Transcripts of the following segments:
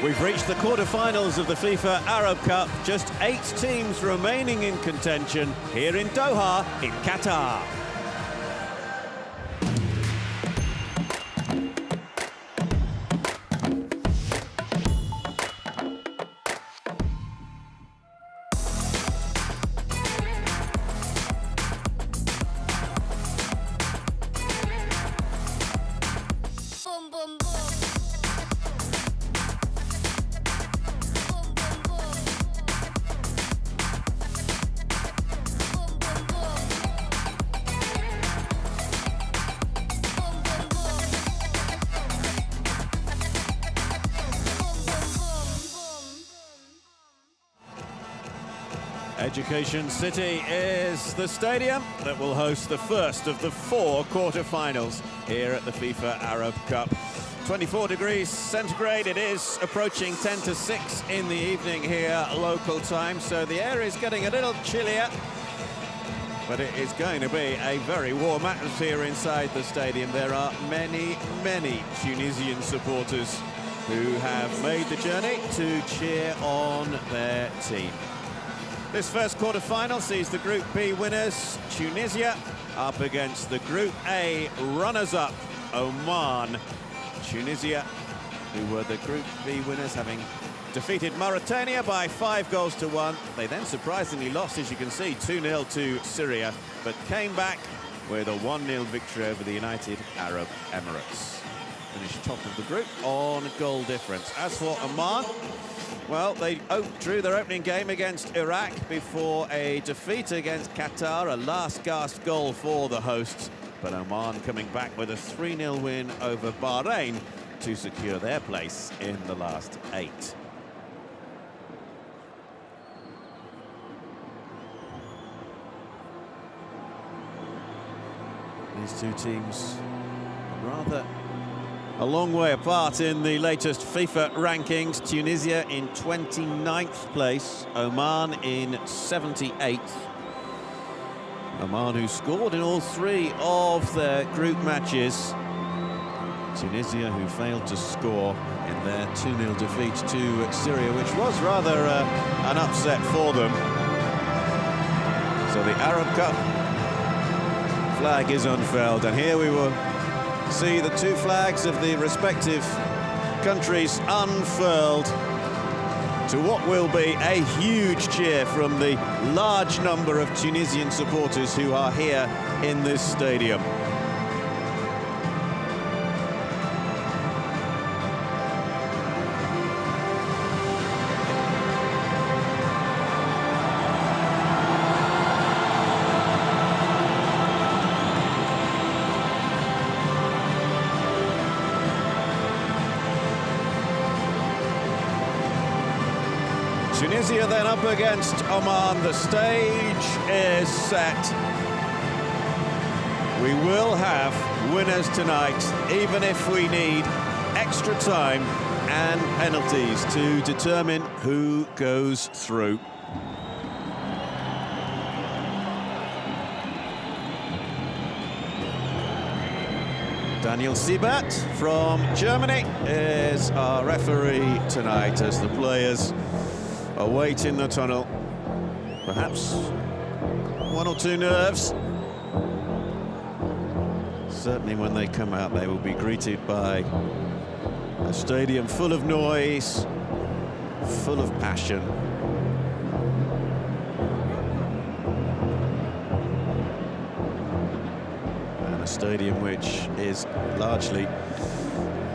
We've reached the quarter-finals of the FIFA Arab Cup. Just 8 teams remaining in contention here in Doha, in Qatar. Education City is the stadium that will host the first of the 4 quarter-finals here at the FIFA Arab Cup. 24 degrees centigrade, it is approaching 10 to 6 in the evening here local time, so the air is getting a little chillier, but it is going to be a very warm atmosphere inside the stadium. There are many Tunisian supporters who have made the journey to cheer on their team. This first quarter-final sees the Group B winners, Tunisia, up against the Group A runners-up, Oman. Tunisia, who were the Group B winners, having defeated Mauritania by 5-1. They then surprisingly lost, as you can see, 2-0 to Syria, but came back with a 1-0 victory over the United Arab Emirates. Finished top of the group on goal difference. As for Oman, well, they drew their opening game against Iraq before a defeat against Qatar, a last-gasp goal for the hosts. But Oman coming back with a 3-0 win over Bahrain to secure their place in the last 8. These two teams rather a long way apart in the latest FIFA rankings. Tunisia in 29th place, Oman in 78th. Oman, who scored in all 3 of their group matches. Tunisia, who failed to score in their 2-0 defeat to Syria, which was rather an upset for them. So the Arab Cup flag is unfurled, and here we will see the 2 flags of the respective countries unfurled to what will be a huge cheer from the large number of Tunisian supporters who are here in this stadium. Tunisia then up against Oman. The stage is set. We will have winners tonight, even if we need extra time and penalties to determine who goes through. Daniel Siebert from Germany is our referee tonight as the players await in the tunnel. Perhaps 1 or 2 nerves. Certainly when they come out, they will be greeted by a stadium full of noise, full of passion. And a stadium which is largely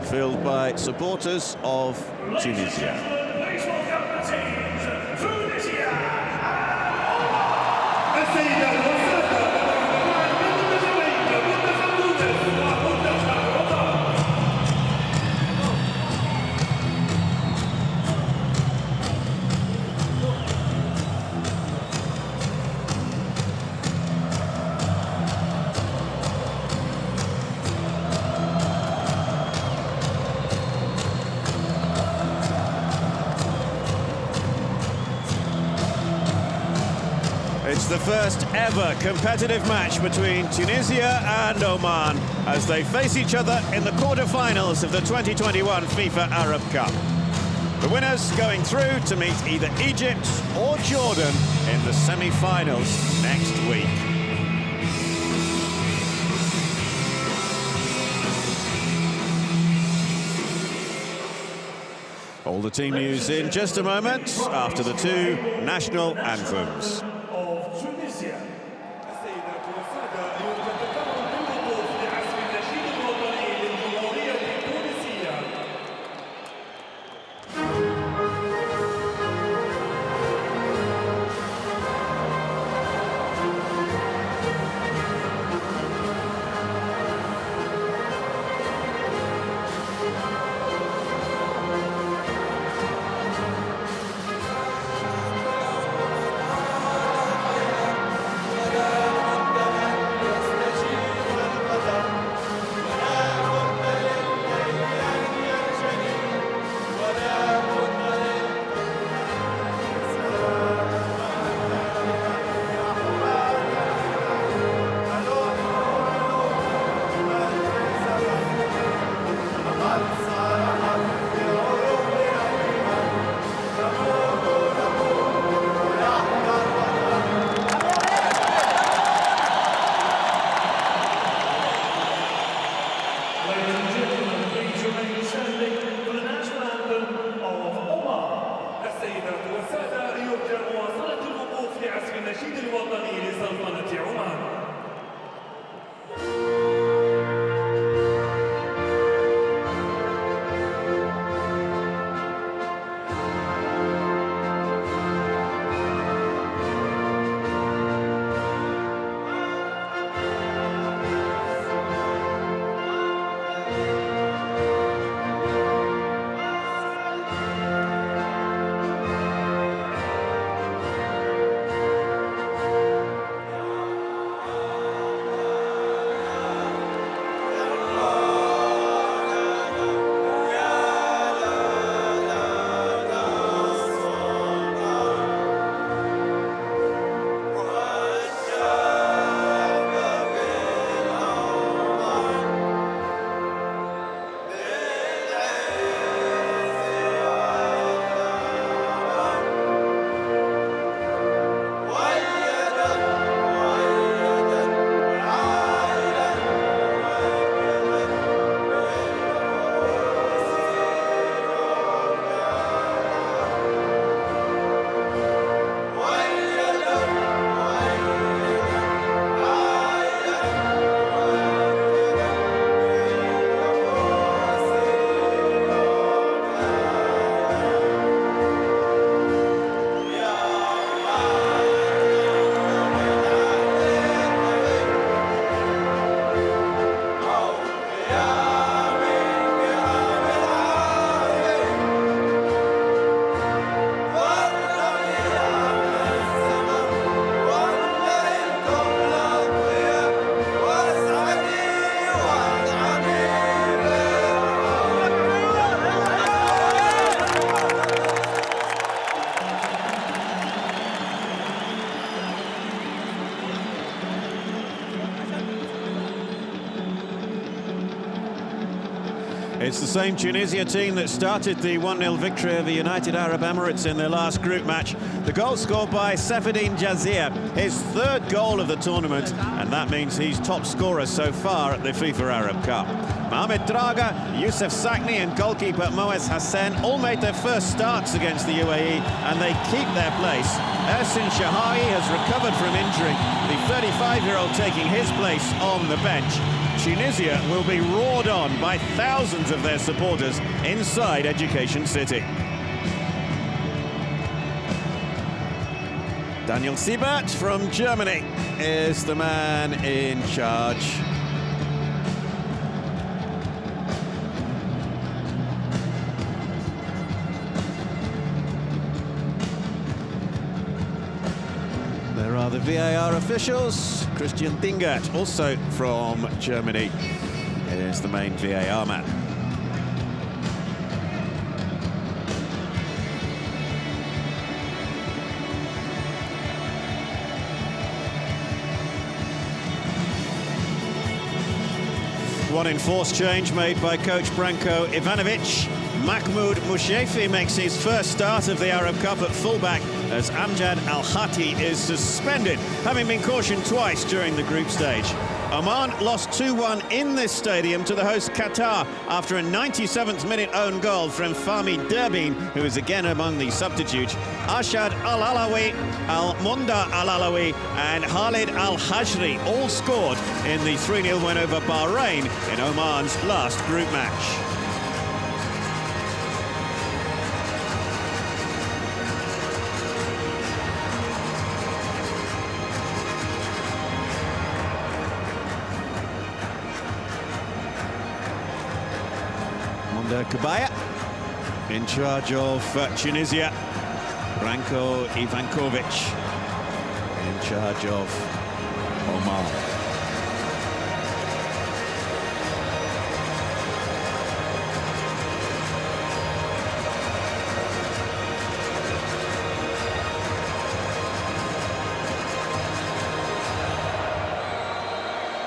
filled by supporters of Tunisia. It's the first ever competitive match between Tunisia and Oman as they face each other in the quarter-finals of the 2021 FIFA Arab Cup. The winners going through to meet either Egypt or Jordan in the semi-finals next week. All the team news in just a moment after the two national anthems. Of Tunisia. It's the same Tunisia team that started the 1-0 victory over United Arab Emirates in their last group match. The goal scored by Seferdine Jazir, his third goal of the tournament, and that means he's top scorer so far at the FIFA Arab Cup. Mohamed Draga, Youssef Sakni and goalkeeper Moez Hassan all made their first starts against the UAE, and they keep their place. Ersin Shahawi has recovered from injury, the 35-year-old taking his place on the bench. Tunisia will be roared on by thousands of their supporters inside Education City. Daniel Siebert from Germany is the man in charge. There are the VAR officials. Christian Dingert, also from Germany, is the main VAR man. One enforced change made by coach Branko Ivanovic. Mahmoud Mouchefi makes his first start of the Arab Cup at fullback as Amjad Al-Khati is suspended, having been cautioned twice during the group stage. Oman lost 2-1 in this stadium to the host Qatar after a 97th minute own goal from Fahmi Durbin, who is again among the substitutes. Ashad Al-Alawi, Al-Munda Al-Alawi and Khalid Al-Hajri all scored in the 3-0 win over Bahrain in Oman's last group match. Kabaya in charge of Tunisia. Branko Ivankovic in charge of Oman.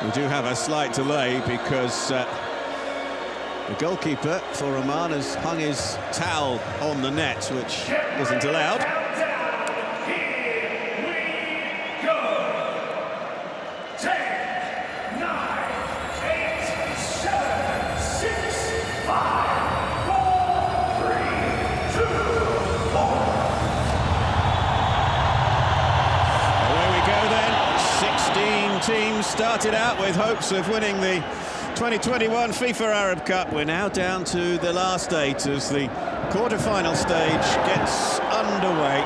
We do have a slight delay because the goalkeeper for Oman has hung his towel on the net, which isn't allowed. Here we go. 10, 9, 8, 7, 6, 5, 4, 3, 2, 1. Away we go then. 16 teams started out with hopes of winning the 2021 FIFA Arab Cup. We're now down to the last 8 as the quarter-final stage gets underway.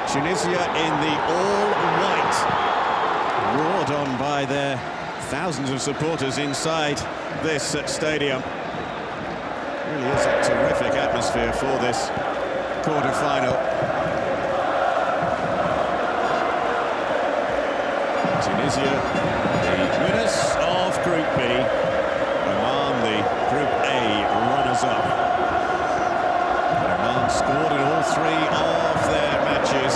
Tunisia in the all-white, roared on by their thousands of supporters inside this stadium. Really is a terrific atmosphere for this quarter-final. Tunisia, the winners of Group B, Oman, the Group A runners-up. Oman scored in all 3 of their matches.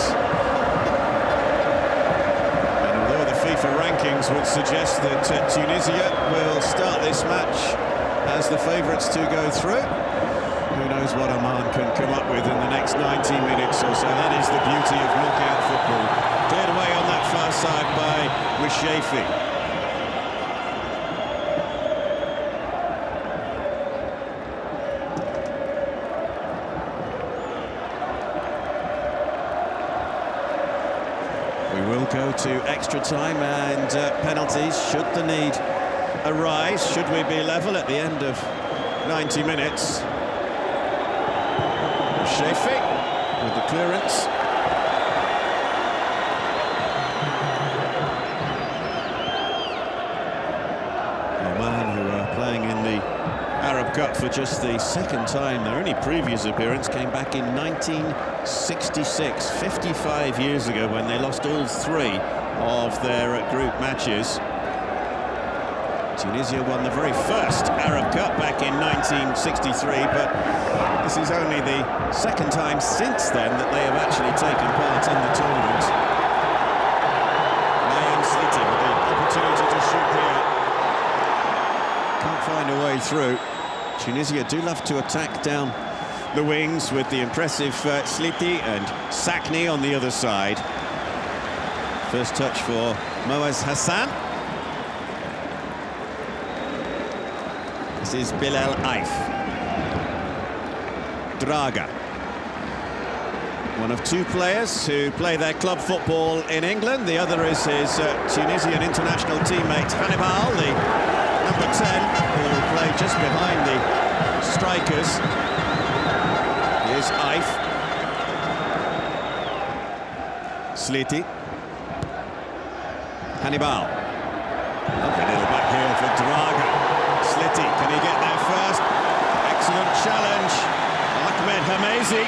And although the FIFA rankings would suggest that Tunisia will start this match as the favourites to go through, who knows what Oman can come up with in the next 90 minutes or so. That is the beauty of knockout football. Cleared away on that far side by Mouchefi. We will go to extra time and penalties should the need arise, should we be level at the end of 90 minutes. Mouchefi with the clearance. Oman, who are playing in the Arab Cup for just the 2nd time. Their only previous appearance came back in 1966, 55 years ago, when they lost all 3 of their group matches. Tunisia won the very first Arab Cup back in 1963, but this is only the 2nd time since then that they have actually taken part in the tournament. Mayan Sliti with the opportunity to shoot here. Can't find a way through. Tunisia do love to attack down the wings with the impressive Sliti and Sakni on the other side. First touch for Moaz Hassan. This is Bilal Aif. Draga. One of 2 players who play their club football in England. The other is his Tunisian international teammate Hannibal, the number 10, who will play just behind the strikers. Here's Aif. Sliti. Hannibal. Lovely little back heel for Draga. Sliti, can he get there first? Excellent challenge. Ahmed Hamezi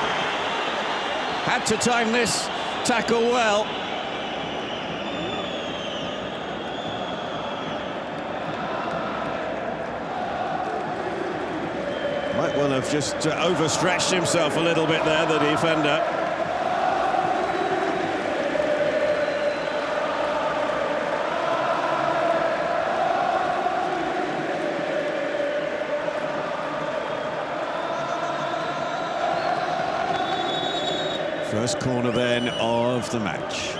had to time this tackle well. Might well have just overstretched himself a little bit there, the defender. First corner then of the match.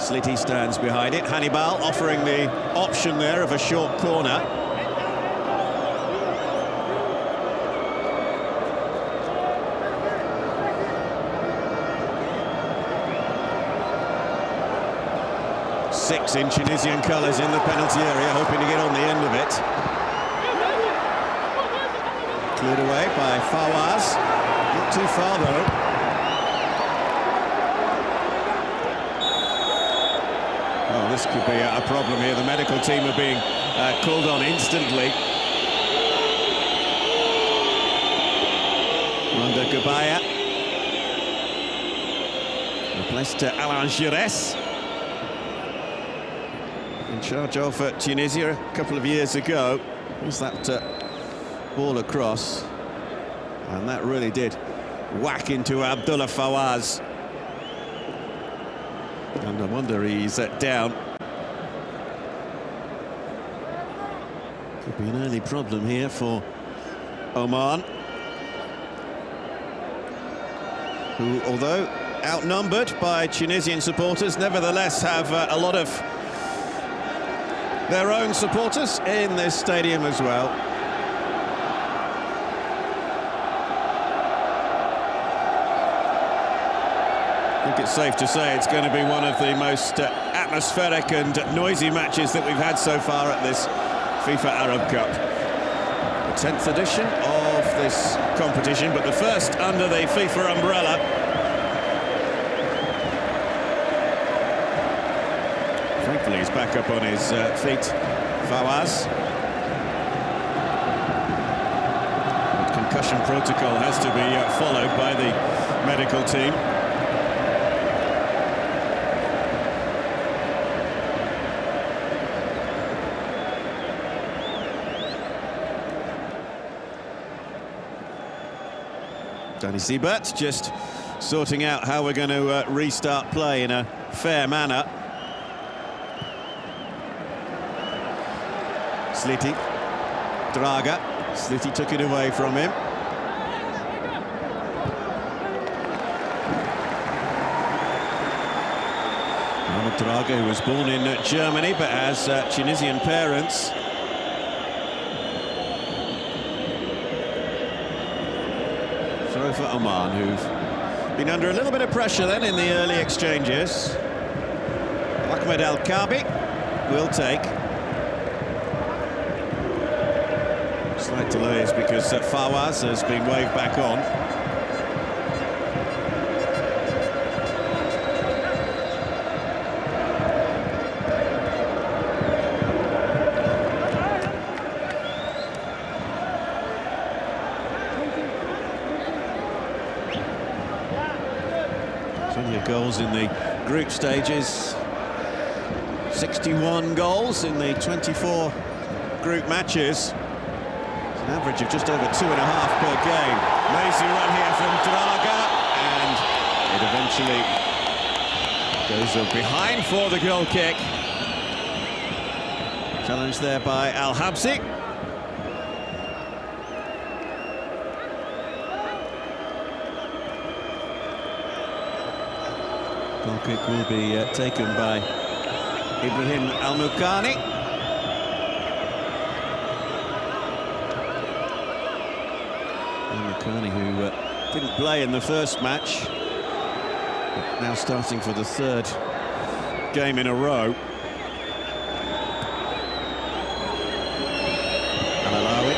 Slitty stands behind it. Hannibal offering the option there of a short corner. Six in Tunisian colours in the penalty area, hoping to get on the end of it. Cleared away by Fawaz. Not too far though. Oh, this could be a problem here. The medical team are being called on instantly. Under Gabaya. Replaced Alain Giresse. In charge of Tunisia a couple of years ago. Was that ball across? And that really did whack into Abdullah Fawaz. And I wonder he's down. Could be an early problem here for Oman, who, although outnumbered by Tunisian supporters, nevertheless have a lot of their own supporters in this stadium as well. I think it's safe to say it's going to be one of the most atmospheric and noisy matches that we've had so far at this FIFA Arab Cup. The 10th edition of this competition, but the first under the FIFA umbrella. Thankfully he's back up on his feet, Fawaz. But concussion protocol has to be followed by the medical team. Danny Siebert just sorting out how we're going to restart play in a fair manner. Slitty, Draga, Slitty took it away from him. Mohamed Draga, who was born in Germany but has Tunisian parents. Throw for Oman, who've been under a little bit of pressure then in the early exchanges. Ahmed Al-Kabi will take. Slight delays because Fawaz has been waved back on. Plenty of goals in the group stages. 61 goals in the 24 group matches. An average of just over 2.5 per game. Lazy run here from Draga, and it eventually goes behind for the goal kick. Challenged there by Al-Habsi. Goal kick will be taken by Ibrahim Al-Mukani. Al-Mukani, who didn't play in the first match, but now starting for the third game in a row. Al-Alawi.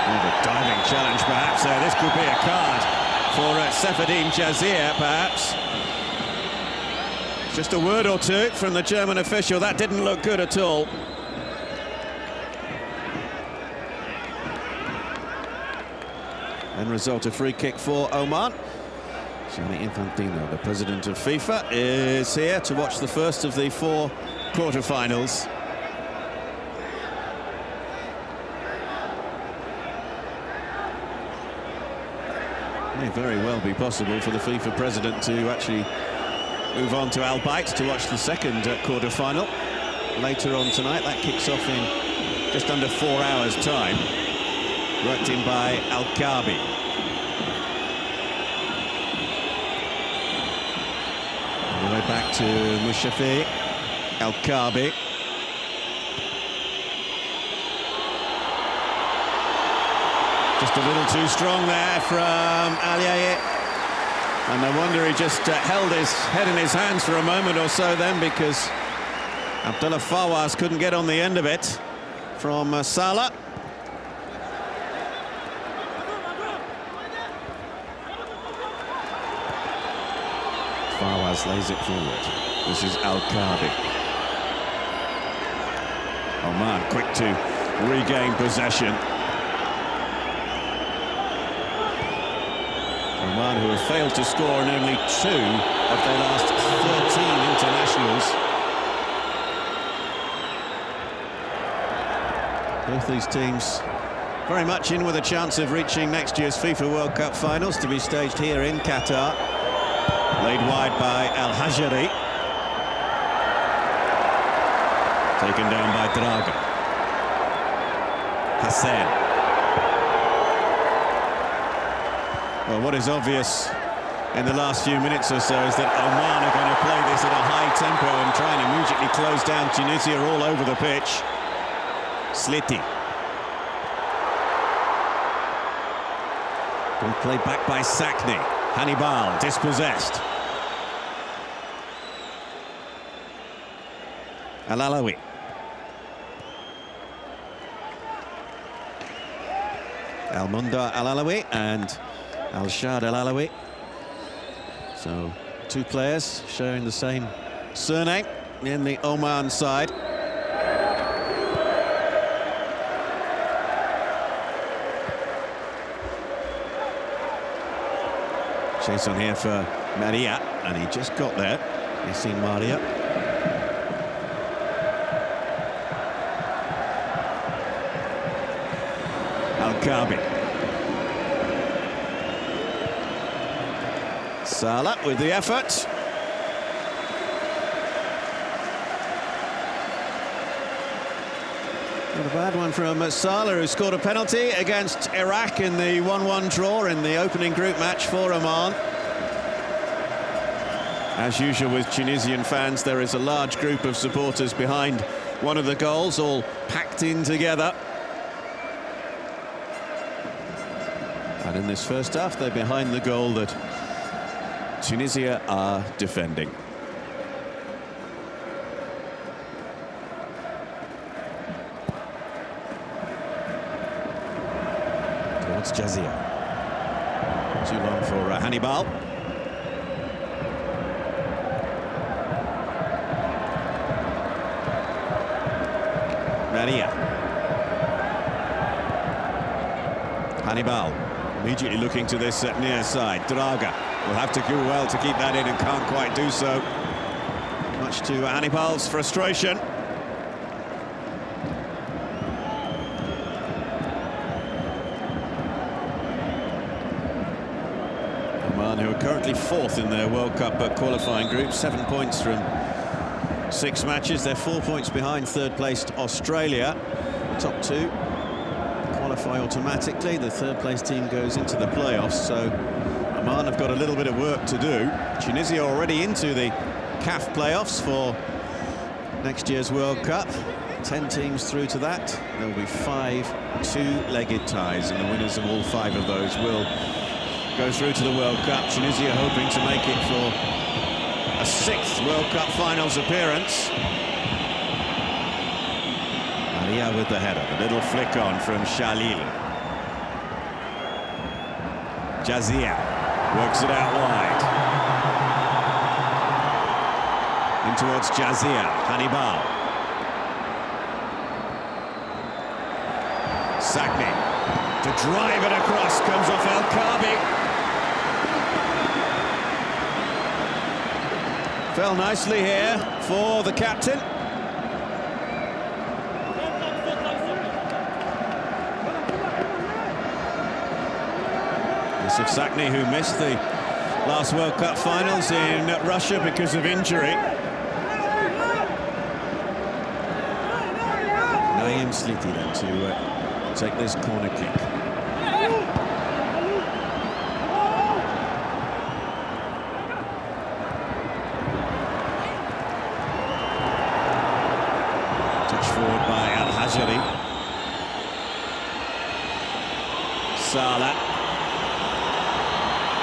A diving challenge perhaps there. This could be a card for Seferdine Jazir perhaps. Just a word or two from the German official. That didn't look good at all. End result, a free kick for Oman. Gianni Infantino, the president of FIFA, is here to watch the first of the 4 quarter-finals. May very well be possible for the FIFA president to actually move on to Al Bayt to watch the second quarter-final later on tonight. That kicks off in just under 4 hours' time. Worked in by Al-Kabi. All the way back to Mushafi. Al-Kabi. Just a little too strong there from Aliaye. And no wonder he just held his head in his hands for a moment or so then, because Abdullah Fawaz couldn't get on the end of it from Salah. Fawaz lays it forward. This is Al-Kabi. Oman quick to regain possession. Oman, who have failed to score in only 2 of their last 13 internationals. Both these teams very much in with a chance of reaching next year's FIFA World Cup finals, to be staged here in Qatar. Laid wide by Al-Hajari. Taken down by Draga. Hassan. Well, what is obvious in the last few minutes or so is that Oman are going to play this at a high tempo and try and immediately close down Tunisia all over the pitch. Sliti. Good play back by Sakni. Hannibal dispossessed. Al-Alawi. Al-Munda Al-Alawi and Al-Shad Al-Alawi. So 2 players sharing the same surname in the Oman side. Chase on here for Maria, and he just got there. You've seen Maria. Al-Kabi. Salah with the effort. Not a bad one from Salah, who scored a penalty against Iraq in the 1-1 draw in the opening group match for Oman. As usual with Tunisian fans, there is a large group of supporters behind one of the goals, all packed in together. And in this first half, they're behind the goal that Tunisia are defending. Towards Jazia. Too long for Hannibal. Maria. Hannibal immediately looking to this near side. Draga will have to do well to keep that in and can't quite do so. Much to Hannibal's frustration. Oman, who are currently 4th in their World Cup qualifying group, 7 points from 6 matches. They're 4 points behind third-placed Australia. Top 2 qualify automatically. The third-place team goes into the playoffs, so Oman have got a little bit of work to do. Tunisia already into the CAF playoffs for next year's World Cup. 10 teams through to that. There will be 5 two-legged ties, and the winners of all 5 of those will go through to the World Cup. Tunisia hoping to make it for a 6th World Cup finals appearance. Maria with the header, a little flick on from Shalil. Jazia works it out wide. In towards Jazia, Hannibal. Sagni to drive it across, comes off Al-Kabi. Fell nicely here for the captain. Yusuf Sakni, who missed the last World Cup finals in Russia because of injury. Adrian Sliti then to take this corner kick. Touch forward by Al-Hajari. Salah.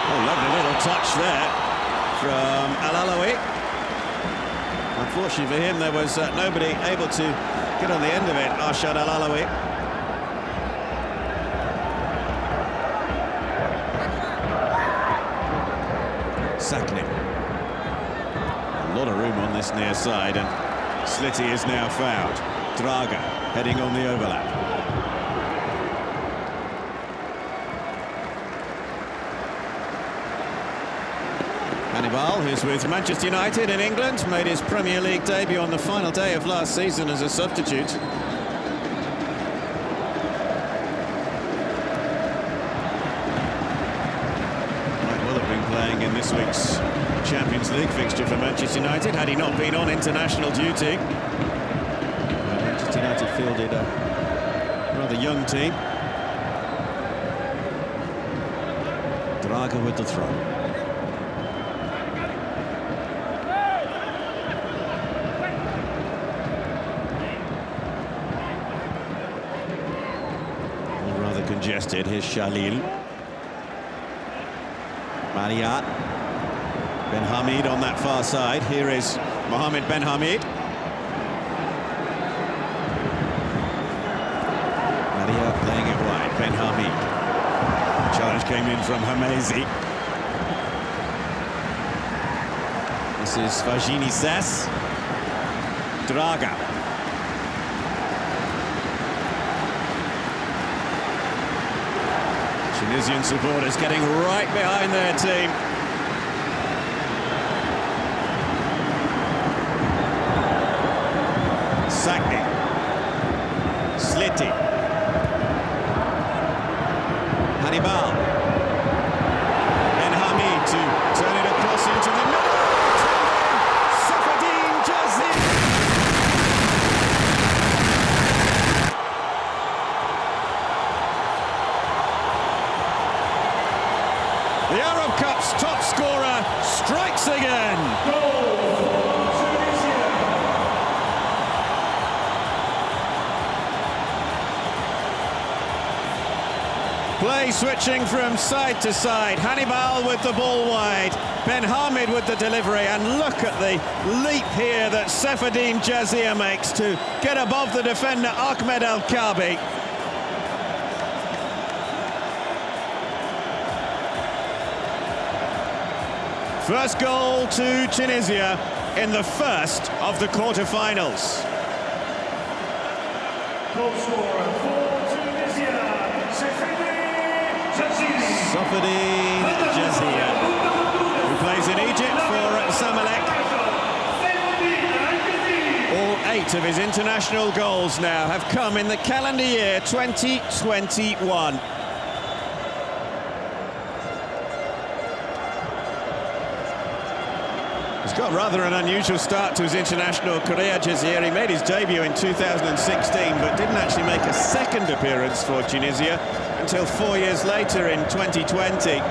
Oh, lovely little touch there from Al-Alawi. Unfortunately for him, there was nobody able to get on the end of it. Arshad Al-Alawi. Sakni. A lot of room on this near side, and Sliti is now fouled. Draga heading on the overlap. Hannibal, who's with Manchester United in England, made his Premier League debut on the final day of last season as a substitute. Might well have been playing in this week's Champions League fixture for Manchester United had he not been on international duty. Manchester United fielded a rather young team. Draga with the throw. Congested. Here's Shalil. Maria. Ben Hamid on that far side. Here is Mohamed Ben Hamid. Maria playing it wide. Ben Hamid. Challenge came in from Hamezi. This is Fajini Sess. Draga. Tunisian supporters getting right behind their team. Sakni. Sliti. Hannibal. Ben Hamid to turn it across into the middle. Safadine Jazir. The Arab Cup's top scorer strikes again. Play switching from side to side. Hannibal with the ball wide. Ben Hamid with the delivery. And look at the leap here that Safadine Jazir makes to get above the defender Ahmed Al-Kabi. First goal to Tunisia in the first of the quarter-finals. Goal scorer for Tunisia, Safadine Jazir, who plays in Egypt for Zamalek. All 8 of his international goals now have come in the calendar year 2021. He's got rather an unusual start to his international career, Jazir. He made his debut in 2016, but didn't actually make a second appearance for Tunisia until 4 years later in 2020.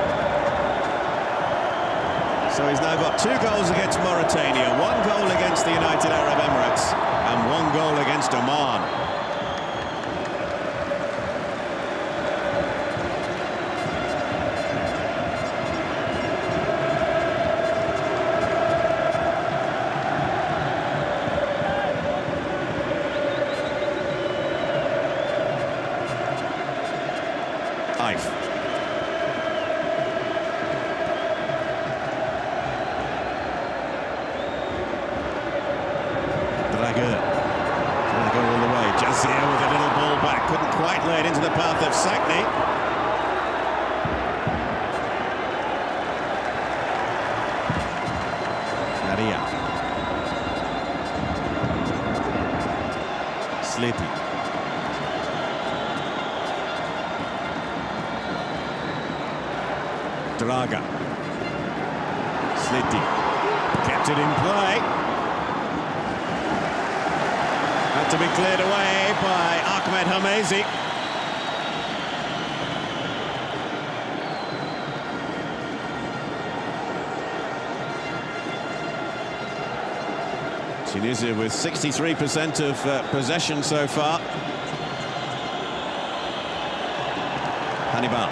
So he's now got 2 goals against Mauritania, 1 goal against the United Arab Emirates, and 1 goal against Oman. Draga. Trying to go all the way. Jazir with a little ball back. Couldn't quite lay it into the path of Sakni. Maria. Sliti. Draga. Sliti. Kept it in play. Had to be cleared away by Ahmed Hamezi. Tunisia with 63% of possession so far. Hannibal.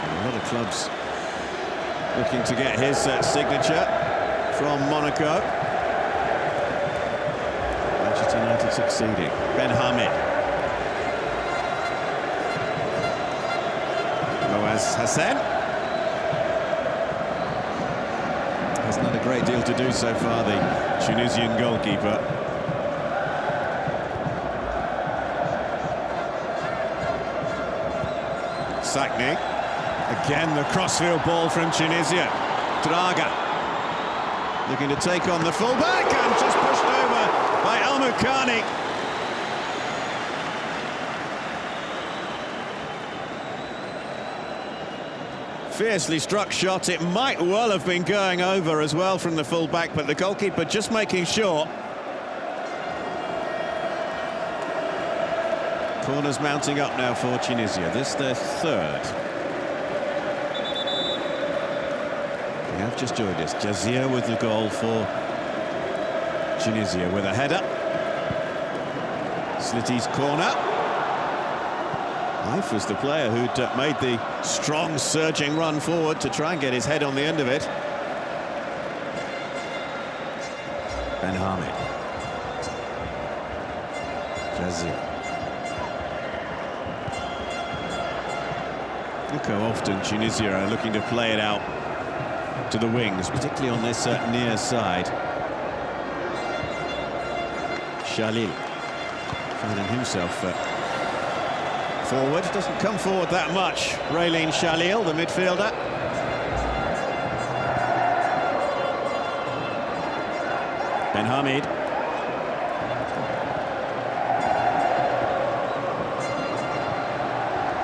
A lot of clubs looking to get his signature from Monaco. Manchester United succeeding. Ben Hamid. Moaz Hassan. Hasn't had a great deal to do so far, the Tunisian goalkeeper. Sakni. Again, the crossfield ball from Tunisia. Draga. Looking to take on the fullback and just pushed over by Al Mukhani. Fiercely struck shot. It might well have been going over as well from the fullback, but the goalkeeper just making sure. Corners mounting up now for Tunisia. This their third. We have just joined us. Jazir with the goal for Tunisia with a header. Slitty's corner. Life was the player who'd made the strong surging run forward to try and get his head on the end of it. Ben Hamid. Jazir. Look how often Tunisia are looking to play it out to the wings, particularly on this near side. Shalil finding himself forward, doesn't come forward that much. Raylene Shalil, the midfielder. Ben Hamid.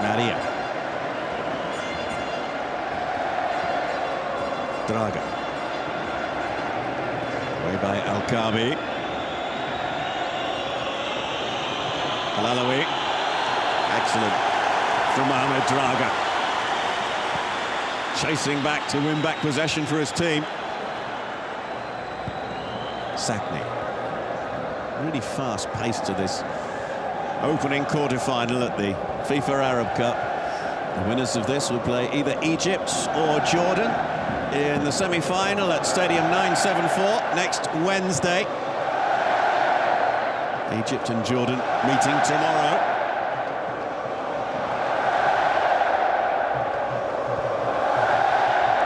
Maria. Draga. Way by Al-Kabi. Al-Alawi. Excellent from Mohamed Draga. Chasing back to win back possession for his team. Sakni. Really fast pace to this opening quarter-final at the FIFA Arab Cup. The winners of this will play either Egypt or Jordan in the semi-final at Stadium 974 next Wednesday. Egypt and Jordan meeting tomorrow.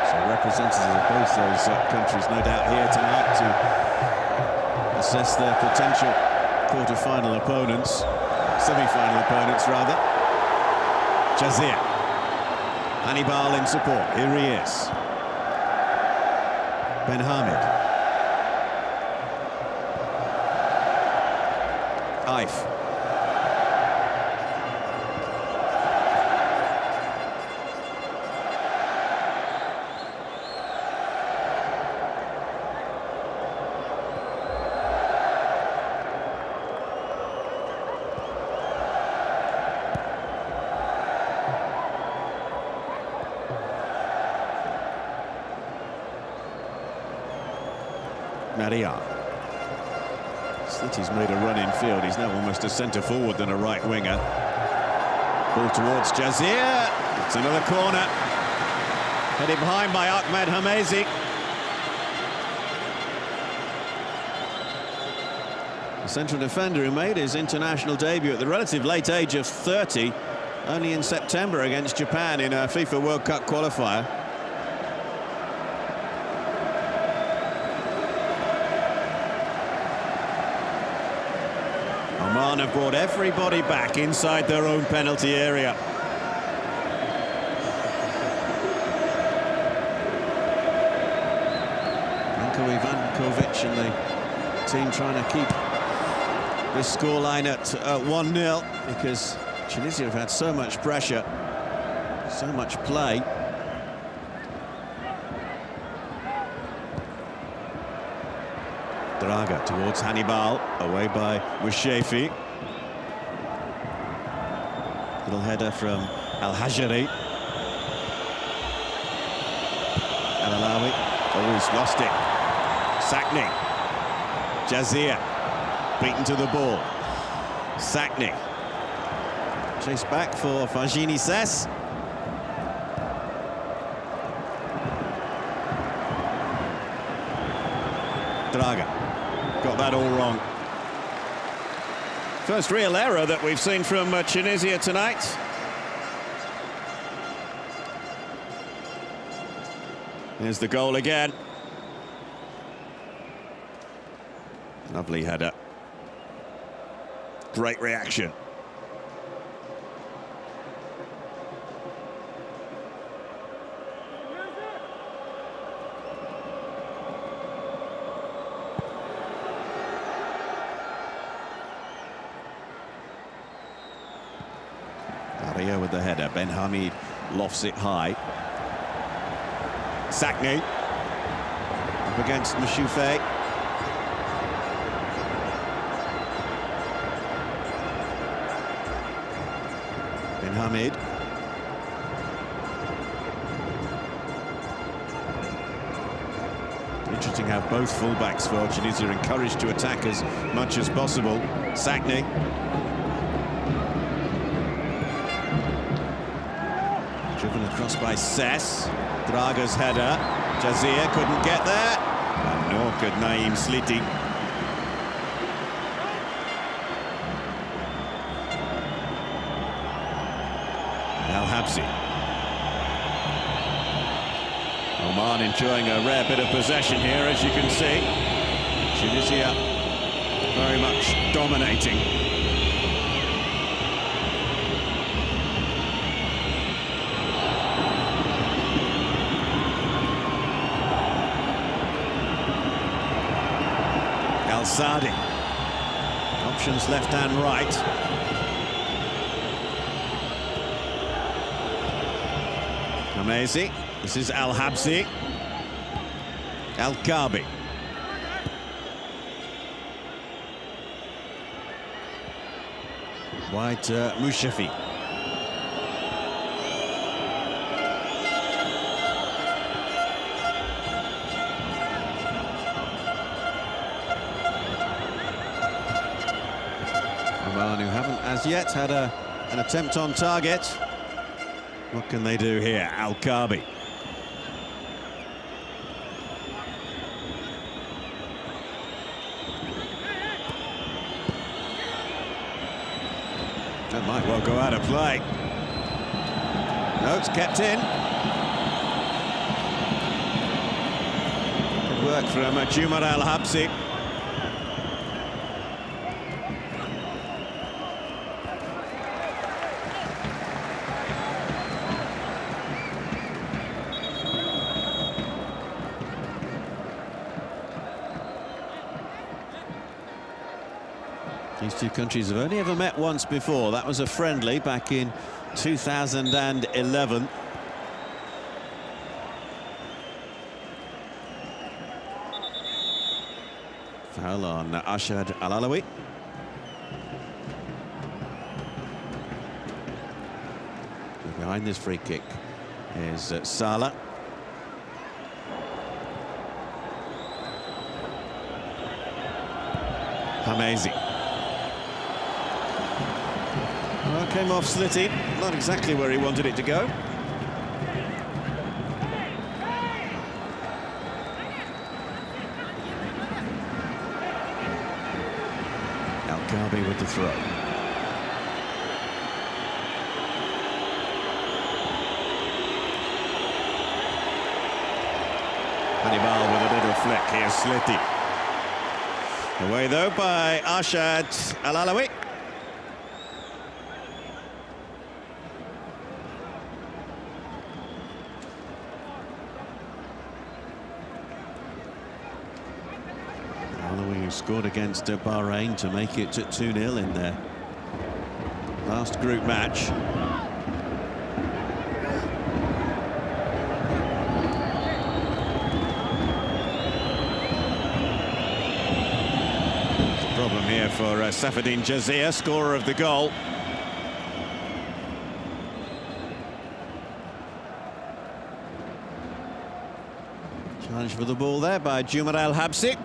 So representatives of both those countries no doubt here tonight to assess their potential quarter-final opponents, semi-final opponents rather. Jazir. Hannibal in support, here he is. Ben Hamid. Ife. Maria. Slitty's made a run in field. He's now almost a centre forward than a right winger. Ball towards Jazir. It's another corner. Headed behind by Ahmed Hamezi. The central defender who made his international debut at the relative late age of 30, only in September against Japan in a FIFA World Cup qualifier. Oman have brought everybody back inside their own penalty area. Ranko Ivankovic and the team trying to keep this scoreline at 1-0 because Tunisia have had so much pressure, so much play. Braga towards Hannibal, away by Mushefi. Little header from Al-Hajari. Al-Alawi, oh, he's lost it. Sakni. Jazir, beaten to the ball. Sakni. Chase back for Fajini Ses. Braga got that all wrong. First real error that we've seen from Tunisia tonight. Here's the goal again. Lovely header. Great reaction. Aria with the header. Ben Hamid lofts it high. Sakni up against Mashoufe. Ben Hamid. Interesting how both fullbacks for Tunisia are encouraged to attack as much as possible. Sakni. Driven across by Ses. Draga's header. Jazir couldn't get there. And nor could Naim Sliti. Al-Habsi. Oman enjoying a rare bit of possession here, as you can see. Tunisia very much dominating. Al-Sadi. Options left and right. Amazing. This is Al-Habsi. Al-Kabi. Wide to Mushefi. Oman, who haven't as yet had an attempt on target. What can they do here? Al-Kabi. That might well go out of play. No, it's kept in. Good work from Jumar Al-Habsi. These two countries have only ever met once before. That was a friendly back in 2011. Foul on Ashad Al-Alawi. Behind this free kick is Salah. Amazing. Well, came off Sliti, not exactly where he wanted it to go. Al-Kabi with the throw. Hannibal with a little flick. Here's Sliti. Away though by Ashad Al-Alawi. Al-Alawi scored against Bahrain to make it 2-0 in their last group match. problem here for Safadine Jazia, scorer of the goal. Challenge for the ball there by Jumar Al-Habsi.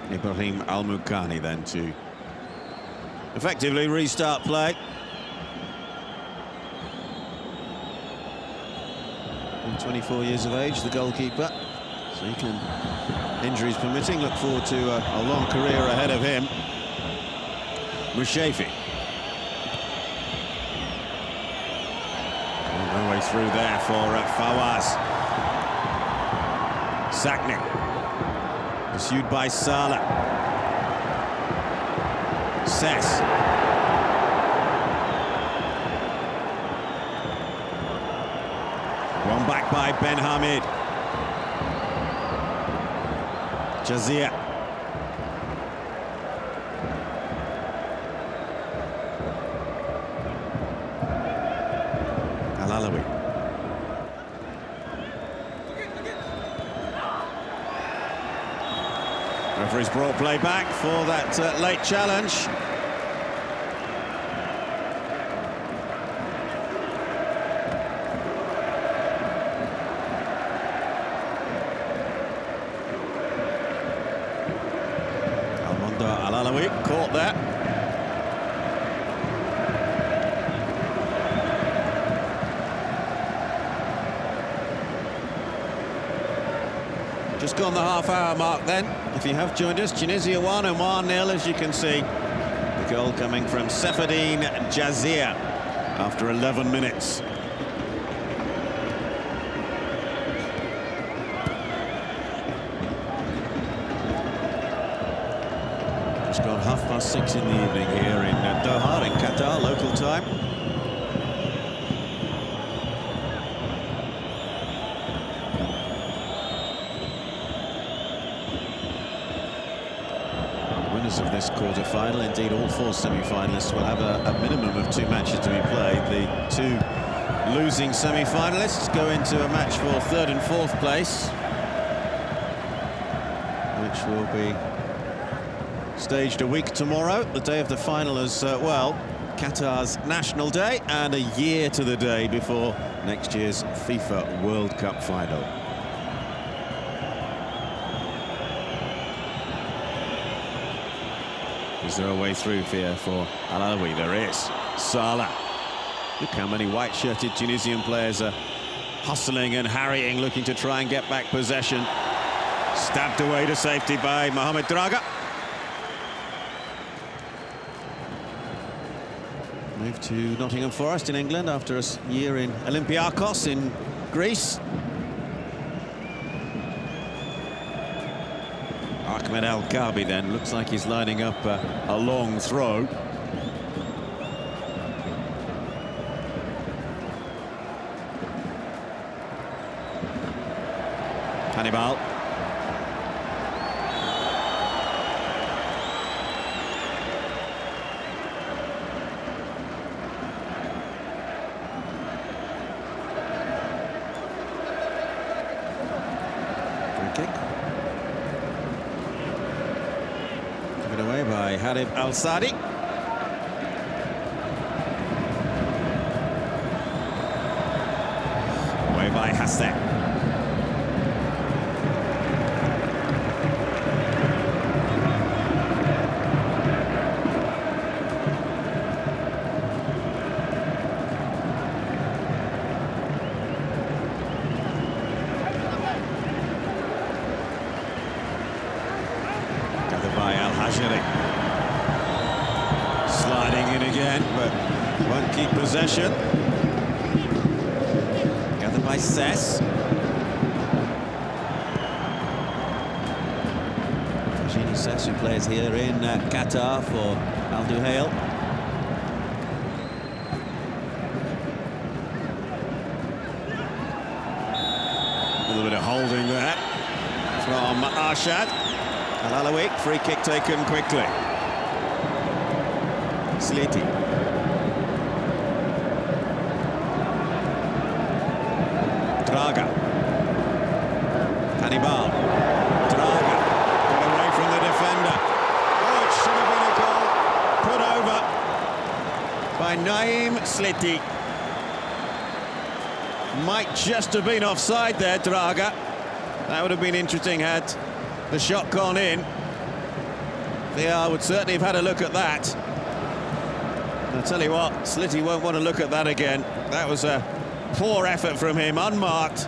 Ibrahim Al-Mukhani then to effectively restart play. And 24 years of age, the goalkeeper, so he can, injuries permitting, look forward to a long career ahead of him. Mushafi. No way through there for Fawaz. Sakni. Pursued by Salah. Sess. One back by Ben Hamid. Jazia. Al-Alawi. Referee's brought play back for that late challenge. Al-Alawi caught that. Just gone the half-hour mark then. If you have joined us, Tunisia 1, Oman 0, as you can see. The goal coming from Safadine Jazia after 11 minutes. It's gone 6:30 in the evening here in Doha, in Qatar, local time. Of this quarter-final, indeed all four semi-finalists will have a minimum of 2 matches to be played. The 2 losing semi-finalists go into a match for 3rd and 4th place, which will be staged a week tomorrow, the day of the final as well. Qatar's National Day, and a year to the day before next year's FIFA World Cup final. Is there a way through here for Al-Alawi? There is. Salah. Look how many white-shirted Tunisian players are hustling and harrying, looking to try and get back possession. Stabbed away to safety by Mohamed Draga. Moved to Nottingham Forest in England after a year in Olympiakos in Greece. Ahmed Al-Kabi then looks like he's lining up a long throw. Hannibal. Free kick. Away by Harib Al-Sadi. Away by Hassan. By Al-Hajri. Sliding in again, but won't keep possession. Gathered by Sess. Sess, who plays here in Qatar for Al Duhail. A little bit of holding there from Arshad. Al-Alawi, free kick taken quickly. Sliti. Draga. Hannibal. Draga. Got away from the defender. Oh, it should have been a goal. Put over by Naim Sliti. Might just have been offside there, Draga. That would have been interesting had the shot gone in. VR would certainly have had a look at that. I'll tell you what, Sliti won't want to look at that again. That was a poor effort from him, unmarked.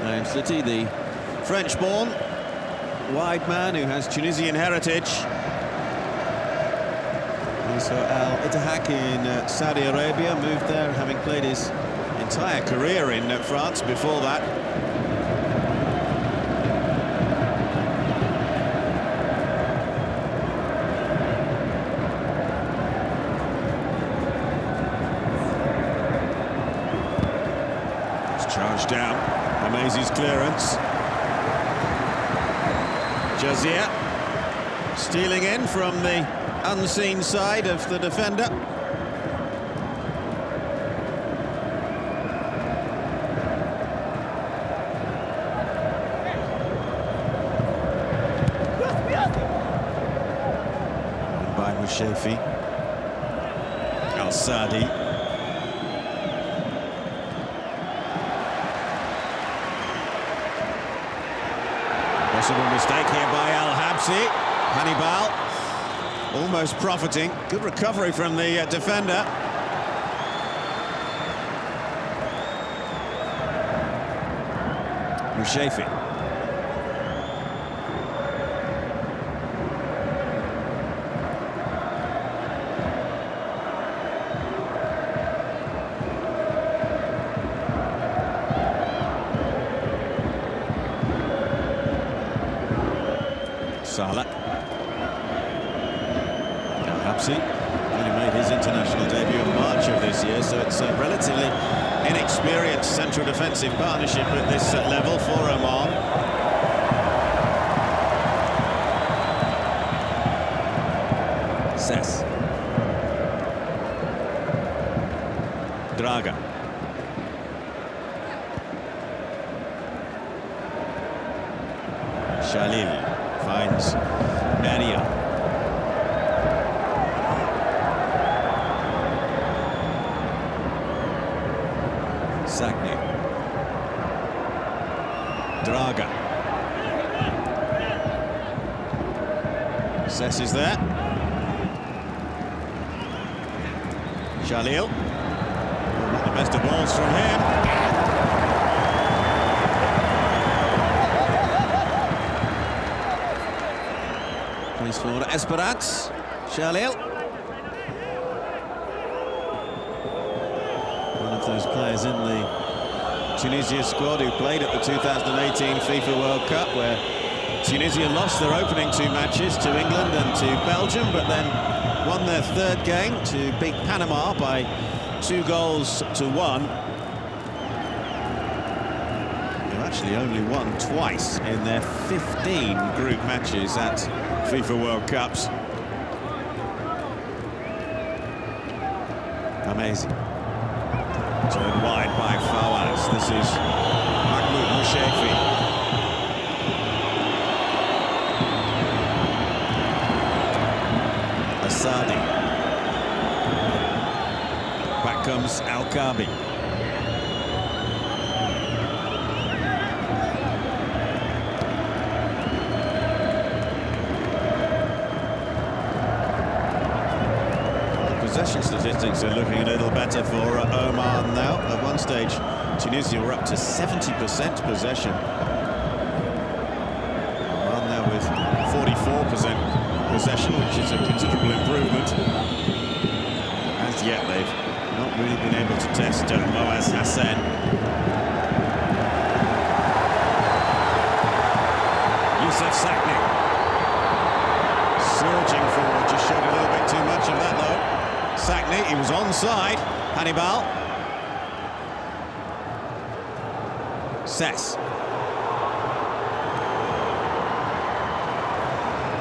And Sliti, the French-born wide man who has Tunisian heritage. also Al Ittihad in Saudi Arabia, moved there having played his Entire career in France before that. It's charged down. Amazi's clearance. Jazir stealing in from the unseen side of the defender. By Mushafi. Al-Sadi. Possible mistake here by Al-Habsi. Hannibal almost profiting. Good recovery from the defender. Mushafi. Salah. Al-Habsi only made his international debut in March of this year, so it's a relatively inexperienced central defensive partnership at this level for Oman. Sess. Draga. Shalil finds Maria. Sagni. Draga. Sess is there. Shalil. Not the best of balls from him. Plays for Esperance. Shalil. One of those players in the Tunisia squad who played at the 2018 FIFA World Cup, where Tunisia lost their opening two matches to England and to Belgium, but then won their third game to beat Panama by 2-1. They've actually only won twice in their 15 group matches at FIFA World Cups. Amazing. Turned wide by Fawaz. This is Mahmoud Mushafi. Asadi. Back comes Al-Kabi. Possession statistics are looking a little better for Oman now. At one stage, Tunisia were up to 70% possession. Oman now with 44% possession, which is a considerable improvement. As yet, they've Not really been able to test Moaz Hassan. Youssef Sakni. Surging forward, just showed a little bit too much of that though. Sakni, he was onside. Hannibal. Sess.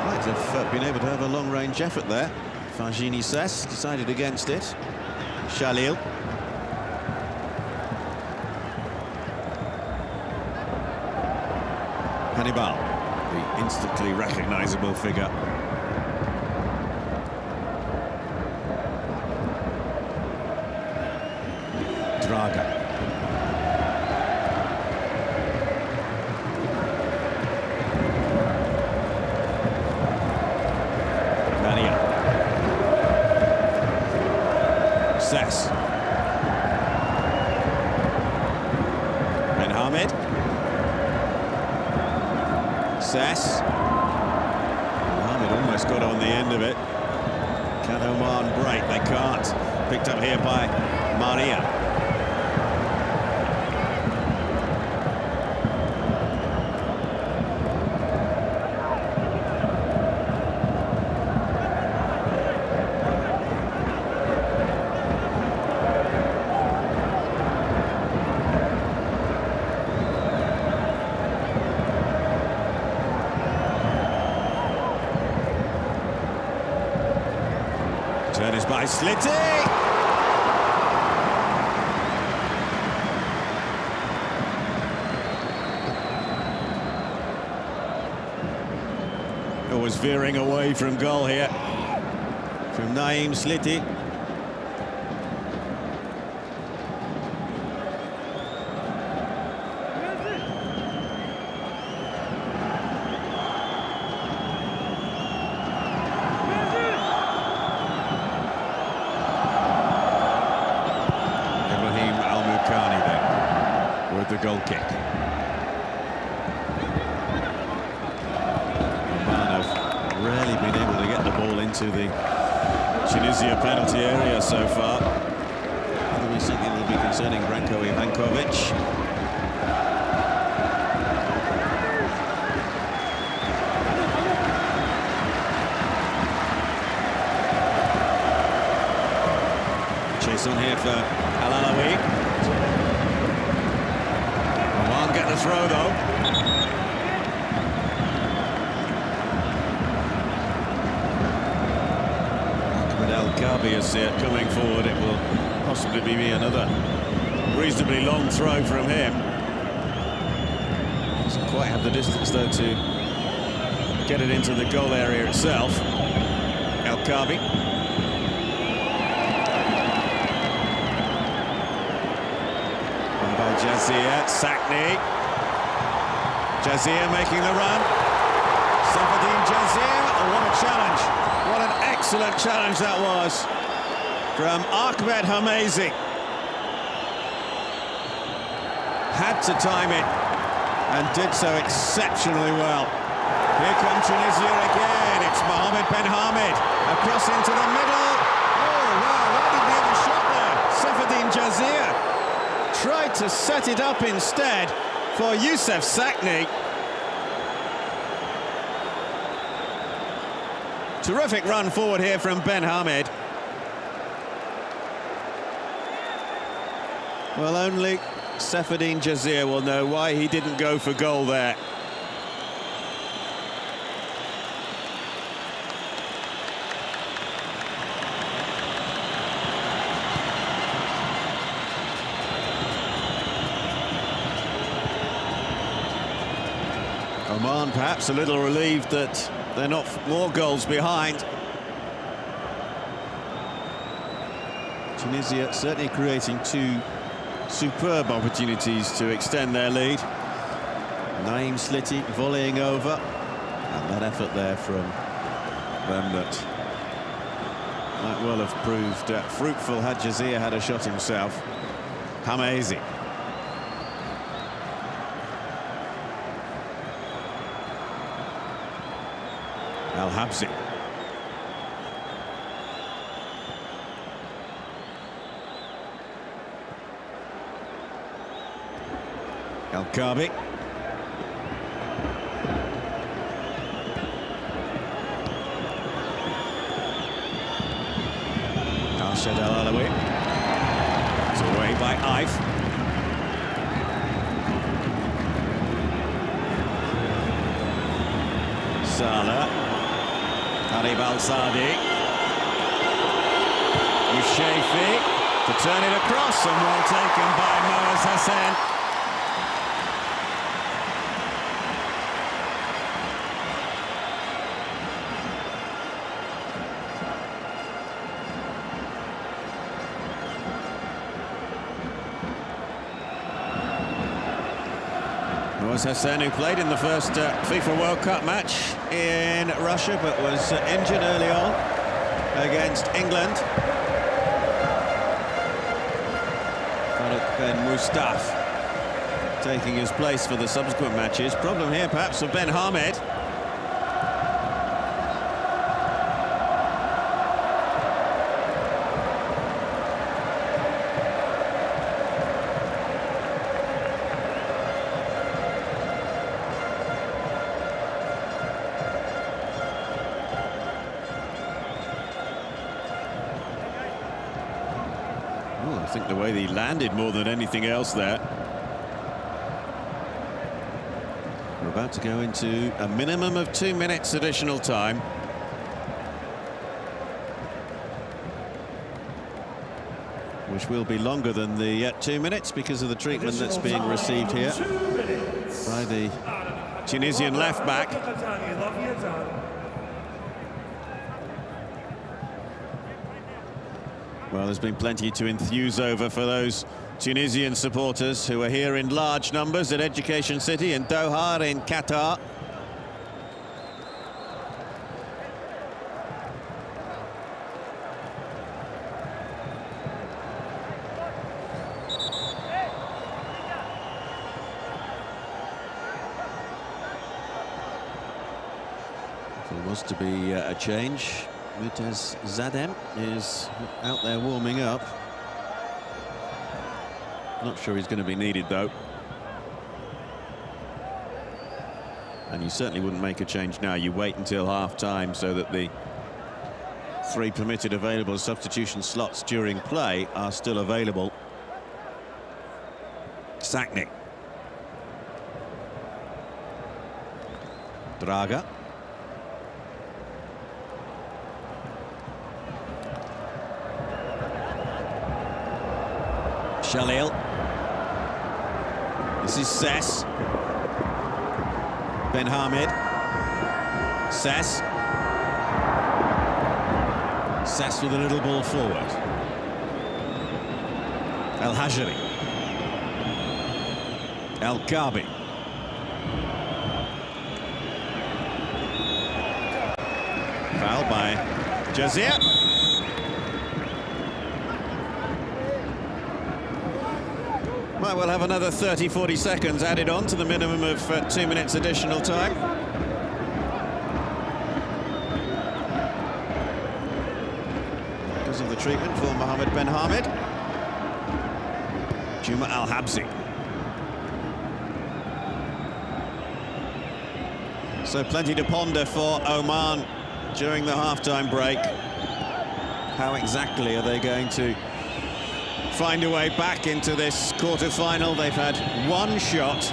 Might have been able to have a long-range effort there. Fajini Sess decided against it. Shalil. Hannibal, the instantly recognisable figure. Draga. Mania. Sess. Ben Hamid. Sess. Hamid almost got on the end of it. Can Oman break? They can't. Picked up here by Maria. Turn is by Slitty. Always veering away from goal here from Naeem Slitty. With the goal kick. Oman have rarely been able to get the ball into the Tunisia penalty area so far. That'll be something that will be concerning Branko Ivankovic. Chase on here for Al-Alawi. Get the throw though. Ahmed Al-Kabi is coming forward. It will possibly be another reasonably long throw from him. Doesn't quite have the distance though to get it into the goal area itself. Al-Kabi. Jazir, Sakni. Jazir making the run. Safadine Jazir. Oh, what a challenge. What an excellent challenge that was from Ahmed Hamezi. Had to time it and did so exceptionally well. Here come Tunisia again. It's Mohamed Ben Hamid across into the middle. Oh, wow, where did he have a shot there? Safadine Jazir tried to set it up instead for Youssef Sakni. Terrific run forward here from Ben Hamid. Well, only Safadine Jazir will know why he didn't go for goal there. Oman perhaps a little relieved that they're not more goals behind. Tunisia certainly creating two superb opportunities to extend their lead. Naeem Slitty volleying over, and that effort there from them that might well have proved fruitful had Jazir had a shot himself. Hamezi. Al-Habsi. El-Kabi. Arshad Al-Alawi. It's away by Ife. Salah. Harib Al-Sadi. Ushafi to turn it across, and well taken by Moaz Hassan. Moaz Hassan, who played in the first FIFA World Cup match in Russia, but was injured early on against England. Ben Mustaf taking his place for the subsequent matches. Problem here perhaps for Ben Hamed. I think the way he landed more than anything else there. We're about to go into a minimum of 2 minutes additional time. Which will be longer than the 2 minutes because of the treatment that's being received here by the Tunisian left-back. Well, there's been plenty to enthuse over for those Tunisian supporters who are here in large numbers at Education City in Doha in Qatar. If there was to be a change, Mutaz Zadem is out there warming up. Not sure he's going to be needed, though. And you certainly wouldn't make a change now. You wait until half-time so that the 3 permitted available substitution slots during play are still available. Sakni. Draga. Shalil. This is Sess. Ben Hamed. Sess. Sess with a little ball forward. El-Hajri. El-Kabi. Foul by Jazir. Well, we'll have another 30-40 seconds added on to the minimum of 2 minutes additional time. Because of the treatment for Mohamed Ben Hamed. Juma Al-Habsi. So plenty to ponder for Oman during the half-time break. How exactly are they going to find a way back into this quarter-final? They've had 1 shot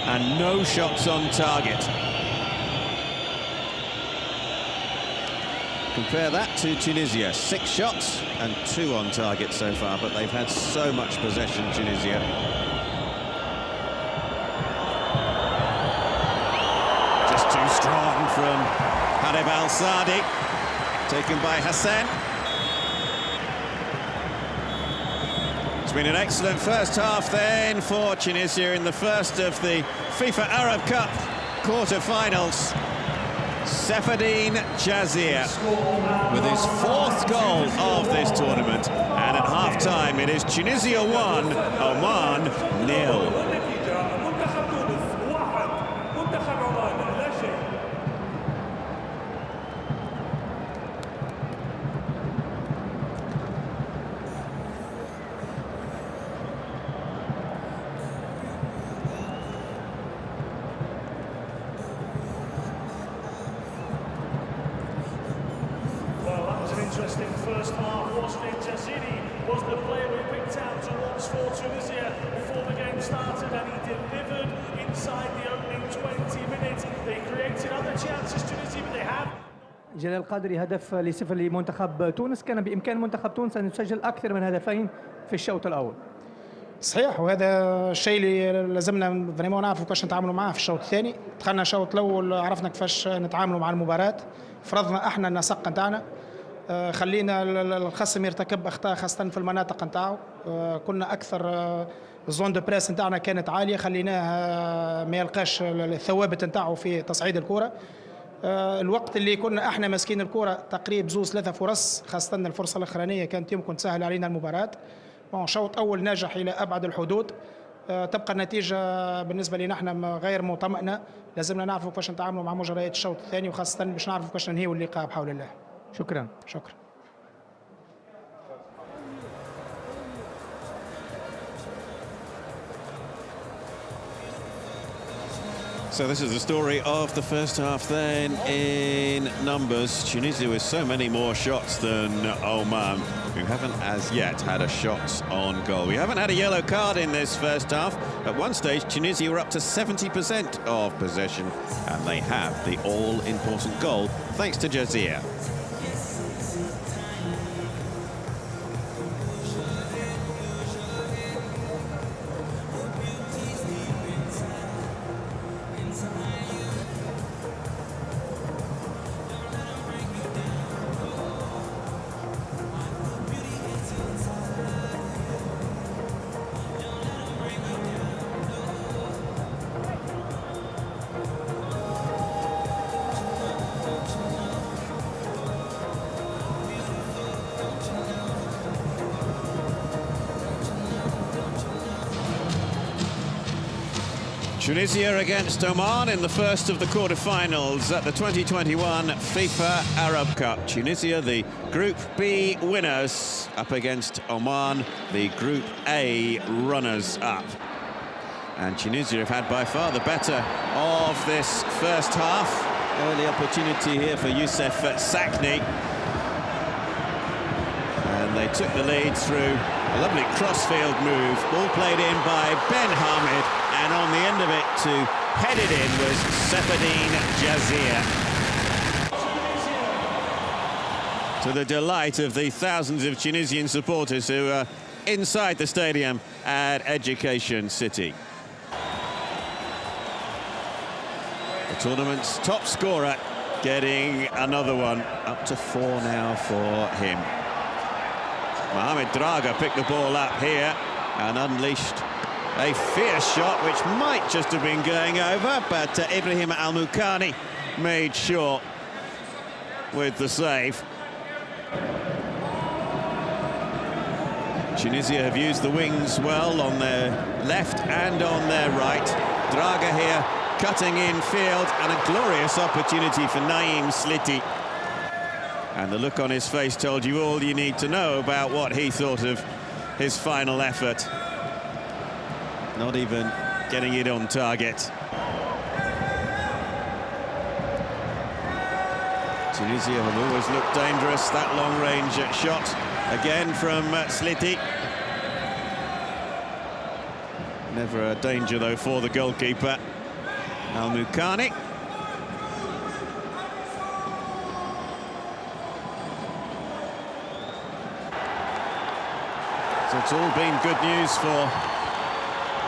and no shots on target. Compare that to Tunisia, 6 shots and 2 on target so far, but they've had so much possession, Tunisia. Just too strong from Harib Al-Sadi, taken by Hassan. It's been an excellent first half then for Tunisia in the first of the FIFA Arab Cup quarter-finals. Seferdine Jazir with his 4th goal of this tournament, and at half-time it is Tunisia 1, Oman 0. interesting first half, wasn't it? Jaziri was the player we picked out to watch for Tunisia before the game started, and he delivered inside the opening 20 minutes. They created other chances, Tunisia, but they have. جلال قادري هدف لصفر لمنتخب تونس. كان بإمكان منتخب تونس أن يسجل أكثر من هدفين في الشوط الأول. صحيح، وهذا الشيء اللي لازمنا فريمون نعرفوا كيفاش نتعاملوا معاه في الشوط الثاني. دخلنا الشوط الاول عرفنا كيفاش نتعاملوا مع المباراه، فرضنا احنا النسق نتاعنا، خلينا الخصم يرتكب اخطاء خاصه في المناطق نتاعو. كنا اكثر الزون دو بريس نتاعنا كانت عاليه، خليناه ما يلقاش الثوابت نتاعو في تصعيد الكره. الوقت اللي كنا احنا ماسكين الكره تقريبا 2-3 فرص، خاصه الفرصه الاخرانيه كانت يمكن تسهل علينا المباراه. شوط أول ناجح إلى أبعد الحدود. تبقى النتيجة بالنسبة لنا احنا غير مطمئنة، لازمنا نعرفوا كيفاش نتعاملوا مع مجريات الشوط الثاني، وخاصة باش نعرفوا كيفاش ننهيوا اللقاء بحول الله. شكرا. So this is the story of the first half then in numbers. Tunisia with so many more shots than Oman, who haven't as yet had a shot on goal. We haven't had a yellow card in this first half. At one stage, Tunisia were up to 70% of possession, and they have the all-important goal thanks to Jazir. Tunisia against Oman in the first of the quarter-finals at the 2021 FIFA Arab Cup. Tunisia, the Group B winners, up against Oman, the Group A runners-up. And Tunisia have had by far the better of this first half. Early opportunity here for Youssef Sakni. And they took the lead through a lovely cross-field move. Ball played in by Ben Hamid. And on the end of it to head it in was Seferdine Jazir. To the delight of the thousands of Tunisian supporters who are inside the stadium at Education City. The tournament's top scorer getting another one, up to 4 now for him. Mohamed Draga picked the ball up here and unleashed a fierce shot, which might just have been going over, but Ibrahim Al-Mukhani made sure with the save. Tunisia have used the wings well on their left and on their right. Draga here cutting in field, and a glorious opportunity for Naim Sliti. And the look on his face told you all you need to know about what he thought of his final effort. Not even getting it on target. Tunisia have always looked dangerous. That long-range shot again from Sliti. Never a danger though for the goalkeeper, Al-Mukhani. So it's all been good news for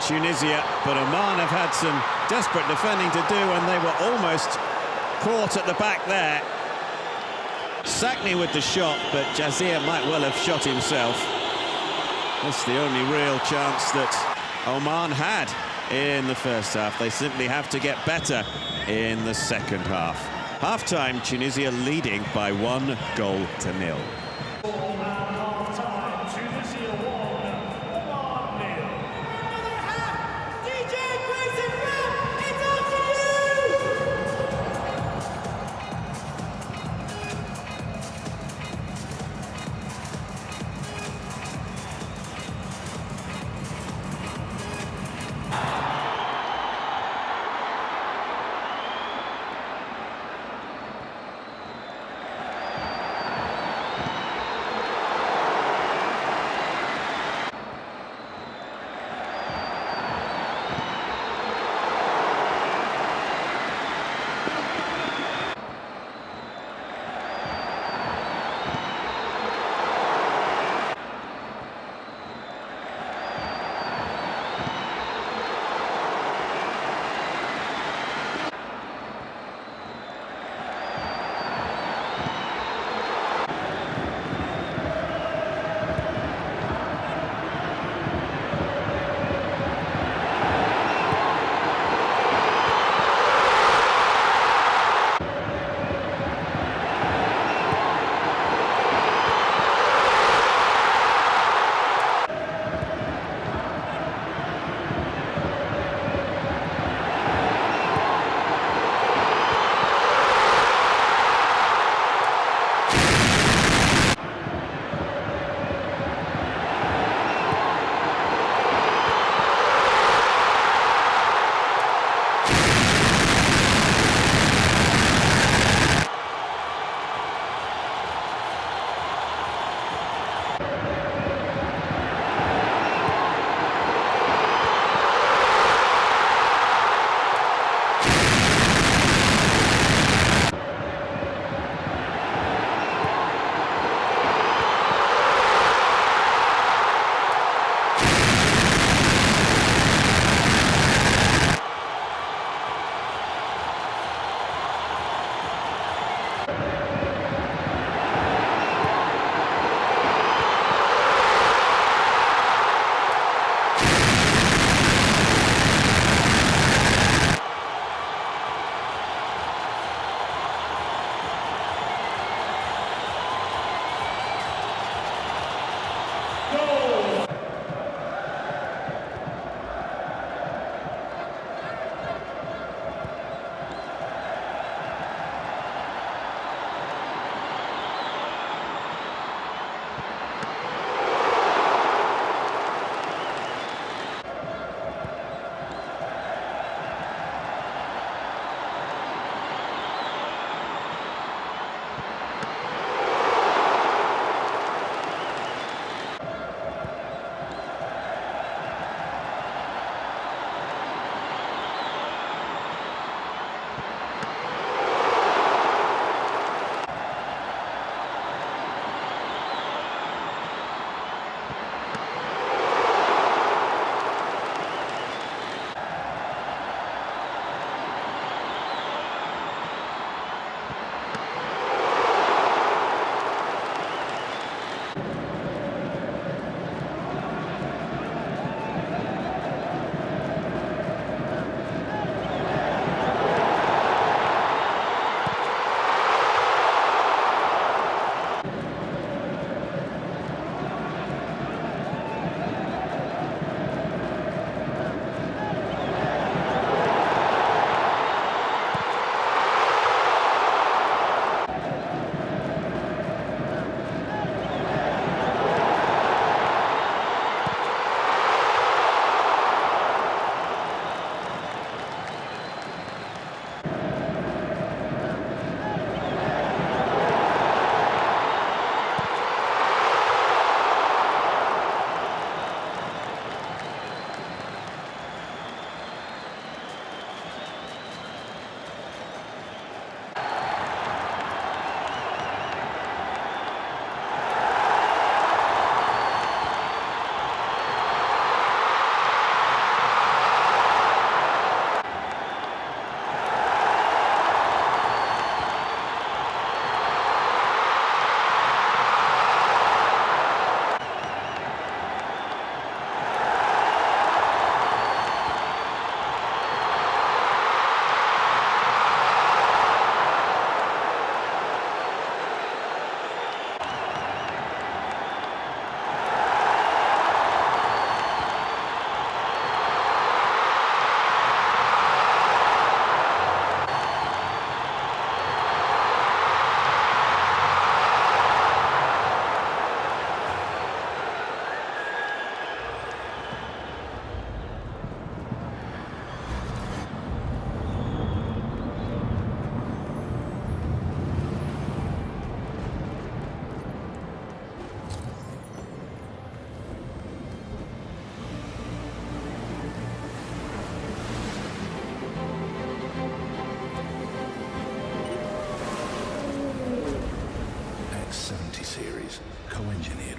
Tunisia, but Oman have had some desperate defending to do, and they were almost caught at the back there. Sakni with the shot, but Jazir might well have shot himself. That's the only real chance that Oman had in the first half. They simply have to get better in the second half. Half-time, Tunisia leading by 1-0.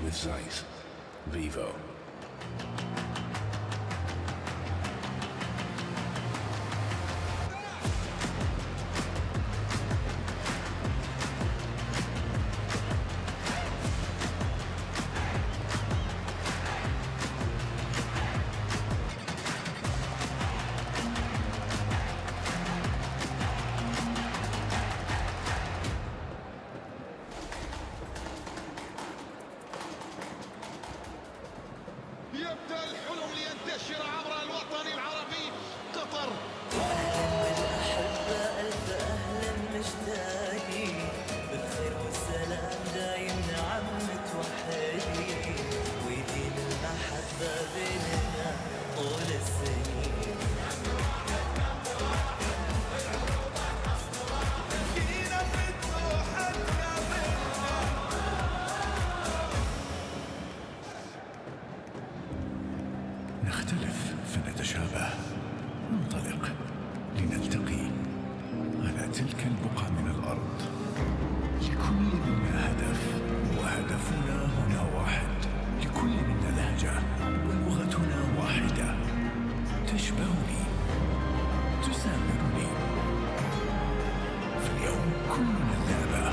with sight. Vivo. يبدأ الحلم لينتشر عبر الوطن العربي قطر. الأحبة ألف أهلا مشتاقي بالخير والسلام دايم نعم متوحدين ويديم المحبة بيننا طول السنين. نختلف فنتشابه، ننطلق لنلتقي على تلك البقعة من الأرض. لكل منا هدف وهدفنا هنا واحد، لكل منا لهجة ولغتنا واحدة. تشبهني، تسامرني، فاليوم كلنا اللعبة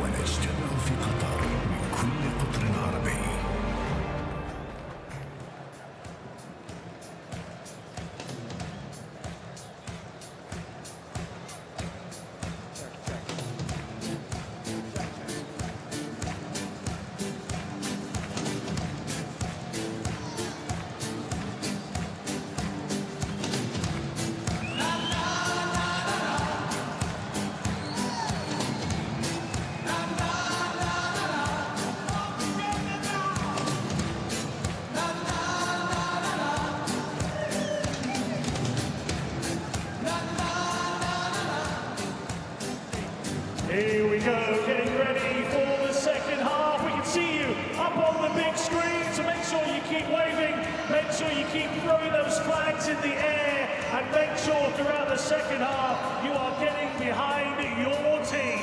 ونجتمع في قطر من كل قطر عربي. Here we go, getting ready for the second half. We can see you up on the big screen, so make sure you keep waving, make sure you keep throwing those flags in the air, and make sure throughout the second half you are getting behind your team.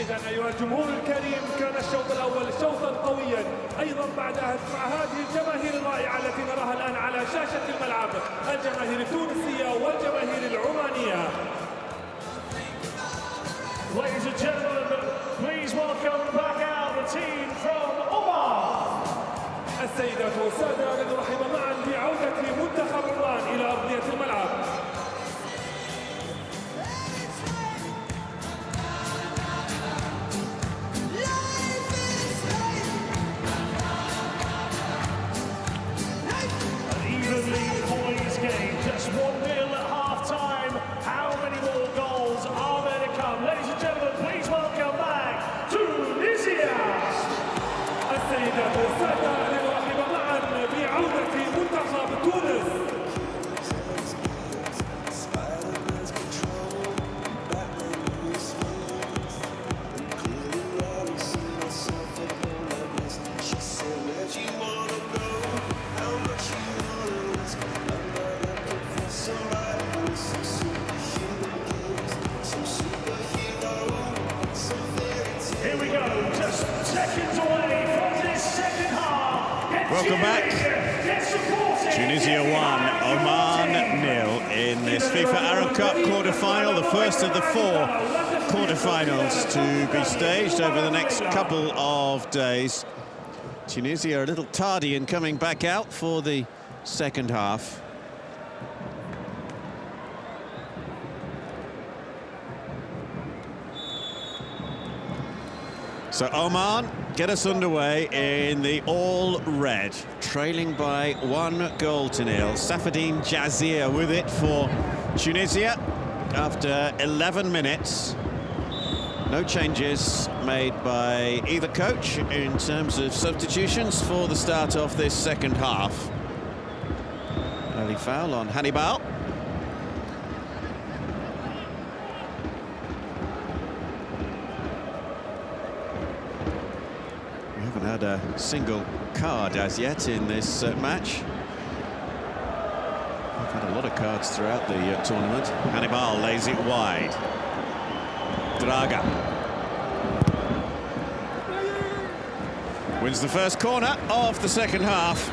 إذا أيها الجمهور الكريم، كان الشوط الأول شوطا قويا أيضا مع هذه الجماهير الرائعة التي نراها الآن على شاشة الملعب، الجماهير التونسية والجماهير العمانية. Ladies and gentlemen, please welcome back out the team from Oman. السيدات والسادة، نرحب معا بعودة منتخب عمان إلى أرضية الملعب. An evenly poised game, just 1-0 at half-time. How many more goals are there to come? Ladies and gentlemen, please welcome back Tunisia. السيدات والسادة، نرحب معا بعودة منتخب تونس. Here we go, just seconds away from this second half. Welcome back. Tunisia 1, Oman 0 in this FIFA Arab Cup quarter-final, the first of the 4 quarter-finals to be staged over the next couple of days. Tunisia are a little tardy in coming back out for the second half. So Oman get us underway in the all-red, trailing by 1-0. Safadine Jazir with it for Tunisia after 11 minutes. No changes made by either coach in terms of substitutions for the start of this second half. Early foul on Hannibal. Had a single card as yet in this match. We've had a lot of cards throughout the tournament. Hannibal lays it wide. Draga. Wins the first corner of the second half.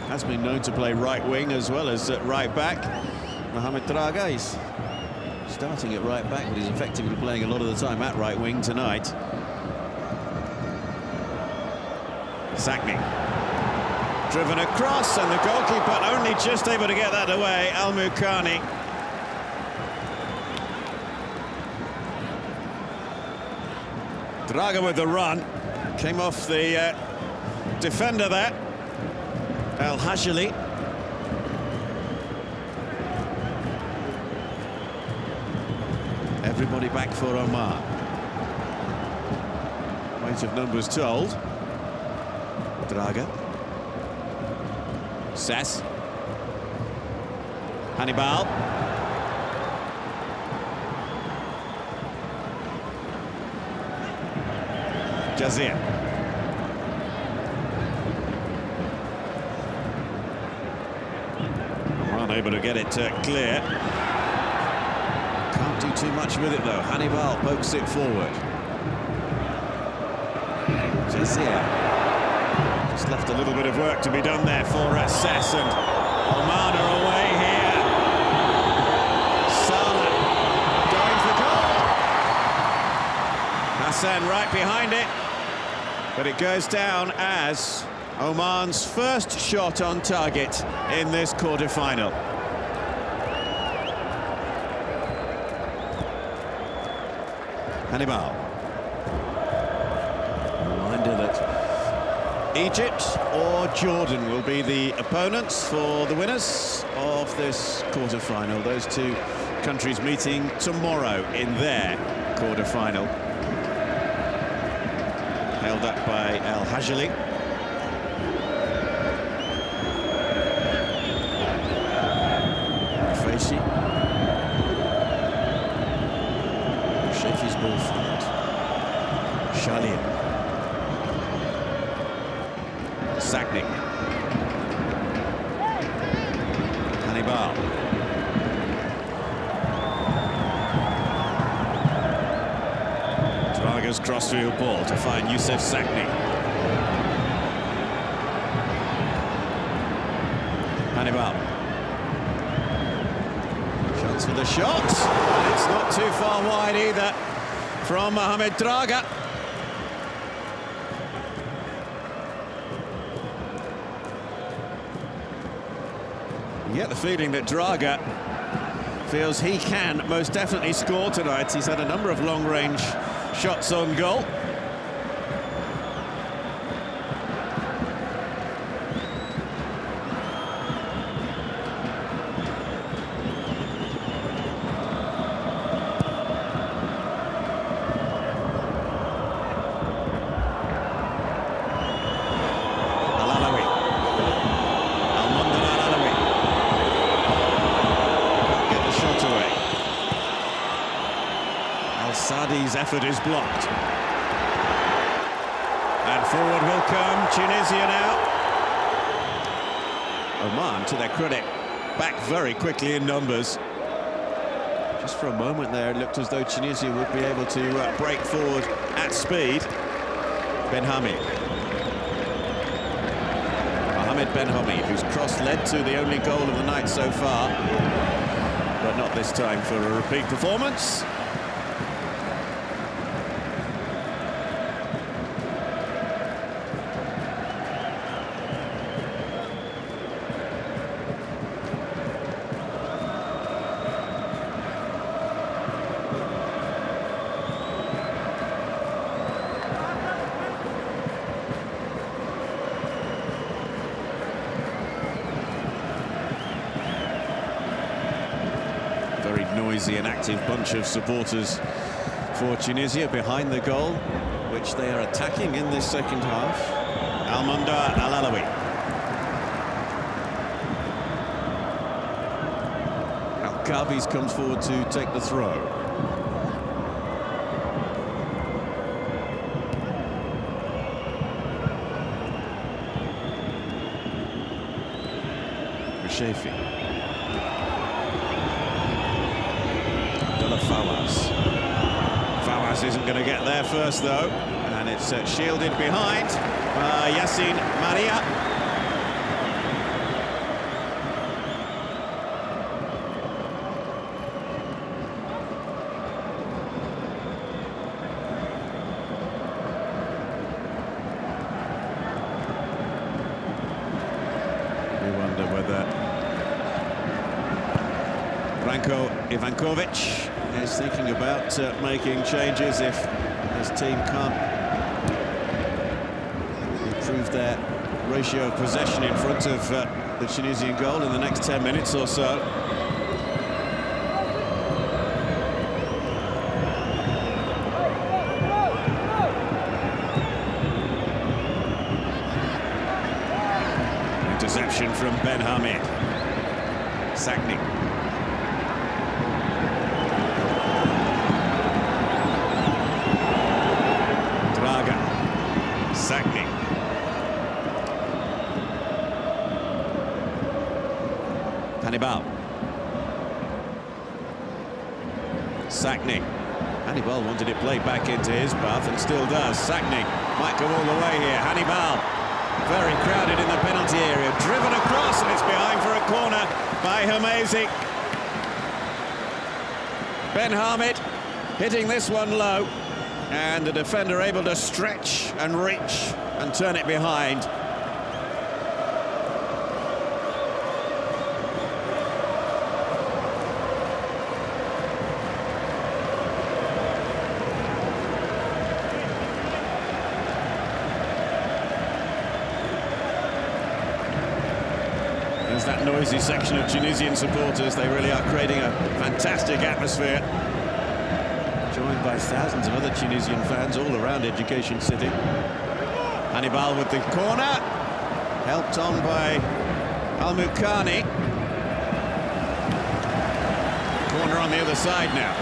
Has been known to play right wing as well as right back. Mohamed Draga is starting at right back, but he's effectively playing a lot of the time at right wing tonight. Sakni. Driven across, and the goalkeeper only just able to get that away, Al-Mukhani. Draga with the run. Came off the defender there. Al-Hajali. Everybody back for Oman. Weight of numbers told. Draga. Sess. Hannibal. Jazir. Unable to get it clear. Can't do too much with it though. Hannibal pokes it forward. Jazir. Just left a little bit of work to be done there for Sess, and Oman are away here. Salah going for goal. Hassan right behind it, but it goes down as Oman's first shot on target in this quarter-final. Hannibal. Reminder that Egypt or Jordan will be the opponents for the winners of this quarter-final. Those two countries meeting tomorrow in their quarter-final. Held up by Al-Hajali. Shafi's ball forward. Shalim. Sakni. Hannibal. Draga's crossfield ball to find Youssef Sakni. Hannibal. Chance for the shot. It's not too far wide either from Mohamed Draga. You get the feeling that Draga feels he can most definitely score tonight. He's had a number of long-range shots on goal. Sadi's effort is blocked. And forward will come Tunisia now. Oman, to their credit, back very quickly in numbers. Just for a moment there, it looked as though Tunisia would be able to break forward at speed. Benhami. Mohamed Benhami, whose cross led to the only goal of the night so far. But not this time for a repeat performance. Very noisy and active bunch of supporters for Tunisia behind the goal, which they are attacking in this second half. Al-Munda Al-Alawi. Al-Kabis comes forward to take the throw. Shafi. Marcelo Fawaz. Fawaz isn't going to get there first, though. And it's shielded behind by Yassine Maria. Ivankovic is thinking about making changes if his team can't improve their ratio of possession in front of the Tunisian goal in the next 10 minutes or so. Interception from Ben Hamid. Sagni. Sagni. Hannibal. Sagni. Hannibal wanted it played back into his path and still does. Sagni might go all the way here. Hannibal, very crowded in the penalty area. Driven across and it's behind for a corner by Hermezi. Ben Hamid hitting this one low. And the defender able to stretch and reach and turn it behind. There's that noisy section of Tunisian supporters. They really are creating a fantastic atmosphere. Joined by thousands of other Tunisian fans all around Education City. Hannibal with the corner, helped on by Al-Mukhani. Corner on the other side now.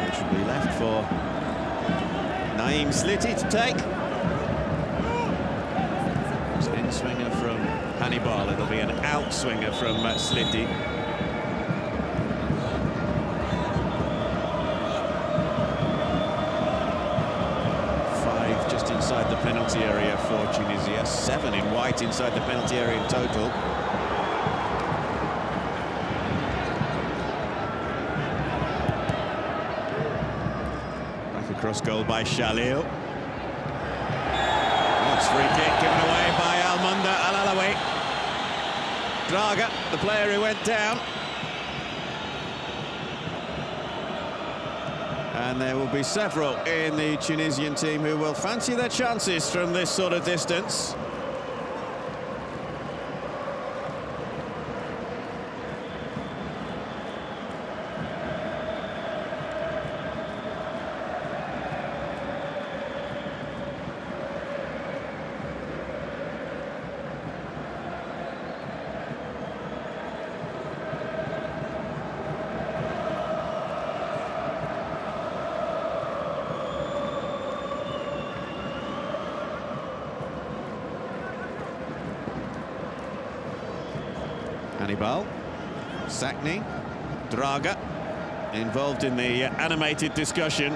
It should be left for Naeem Sliti to take. In-swinger from Hannibal, it'll be an outswinger from Sliti. Five just inside the penalty area for Tunisia, 7 in white inside the penalty area in total. Back across goal by Shalil. Free kick given away by Almunda Al-Alawi. Draga, the player who went down. And there will be several in the Tunisian team who will fancy their chances from this sort of distance. Hannibal, Sagni, Draga, involved in the animated discussion.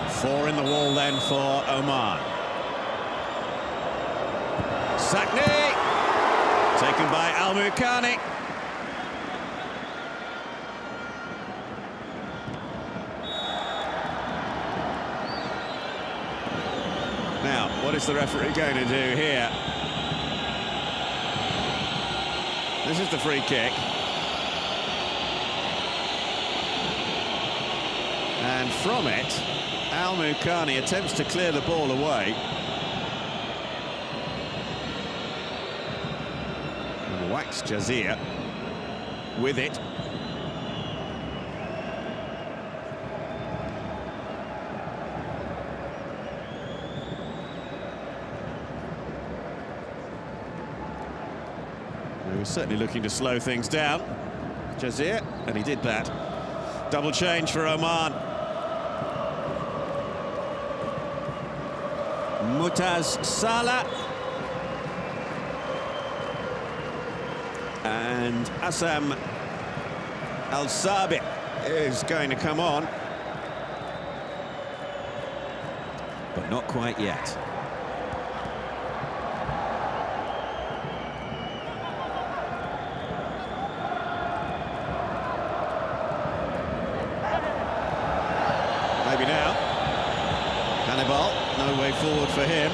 Four in the wall then for Oman. Sagni, taken by Al-Mukhani. Now, what is the referee going to do here? This is the free kick. And from it, Al-Mukhani attempts to clear the ball away. And whacks Jazir with it. He was certainly looking to slow things down. Jazir, and he did that. Double change for Oman. Mutaz Salah and Assam Al-Sabi is going to come on, but not quite yet. Maybe now. Hannibal, no way forward for him.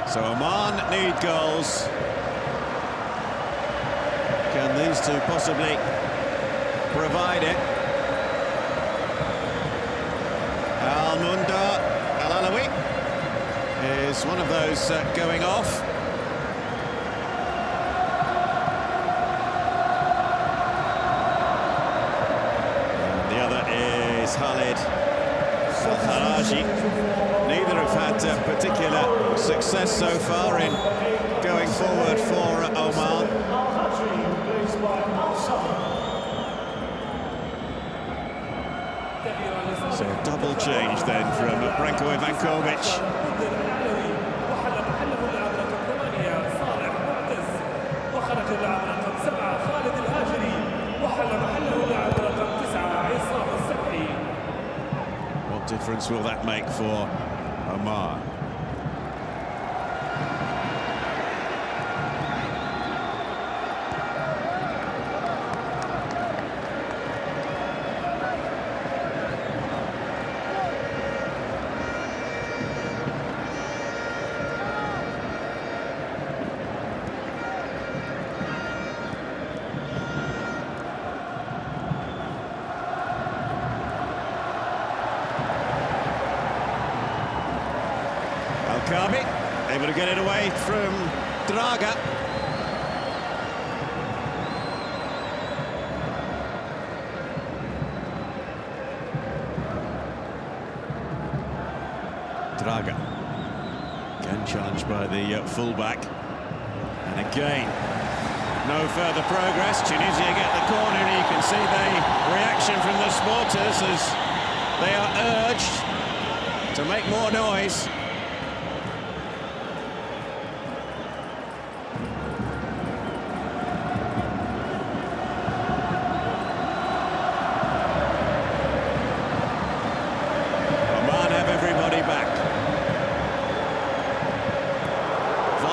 So Oman need goals. Can these two possibly provide it? Al-Munda Al-Alawi is one of those going off. And the other is Khalid Al-Kharaji. Neither have had particular success so far in going forward for Oman. So a double change then from Branko Ivankovic. What difference will that make for Oman? Kabi, able to get it away from Draga. Draga, again challenged by the fullback. And again, no further progress. Tunisia get the corner, and you can see the reaction from the supporters as they are urged to make more noise.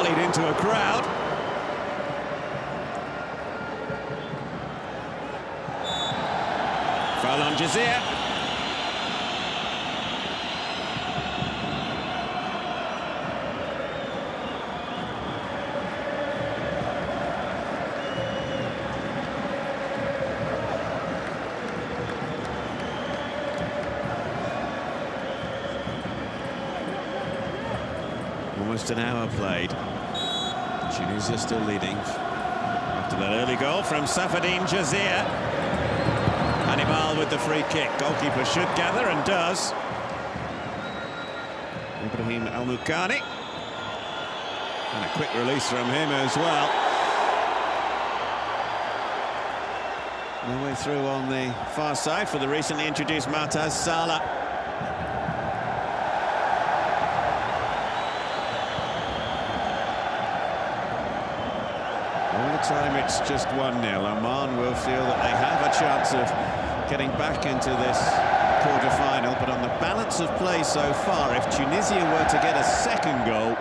Into a crowd. Foul on Jazir. Almost an hour played. Tunisia still leading after that early goal from Safadine Jazir. Hannibal with the free kick. Goalkeeper should gather and does. Ibrahim Al-Mukani. And a quick release from him as well. No way through on the far side for the recently introduced Mutaz Salah. Time it's just 1-0. Oman will feel that they have a chance of getting back into this quarter-final, but on the balance of play so far, if Tunisia were to get a second goal,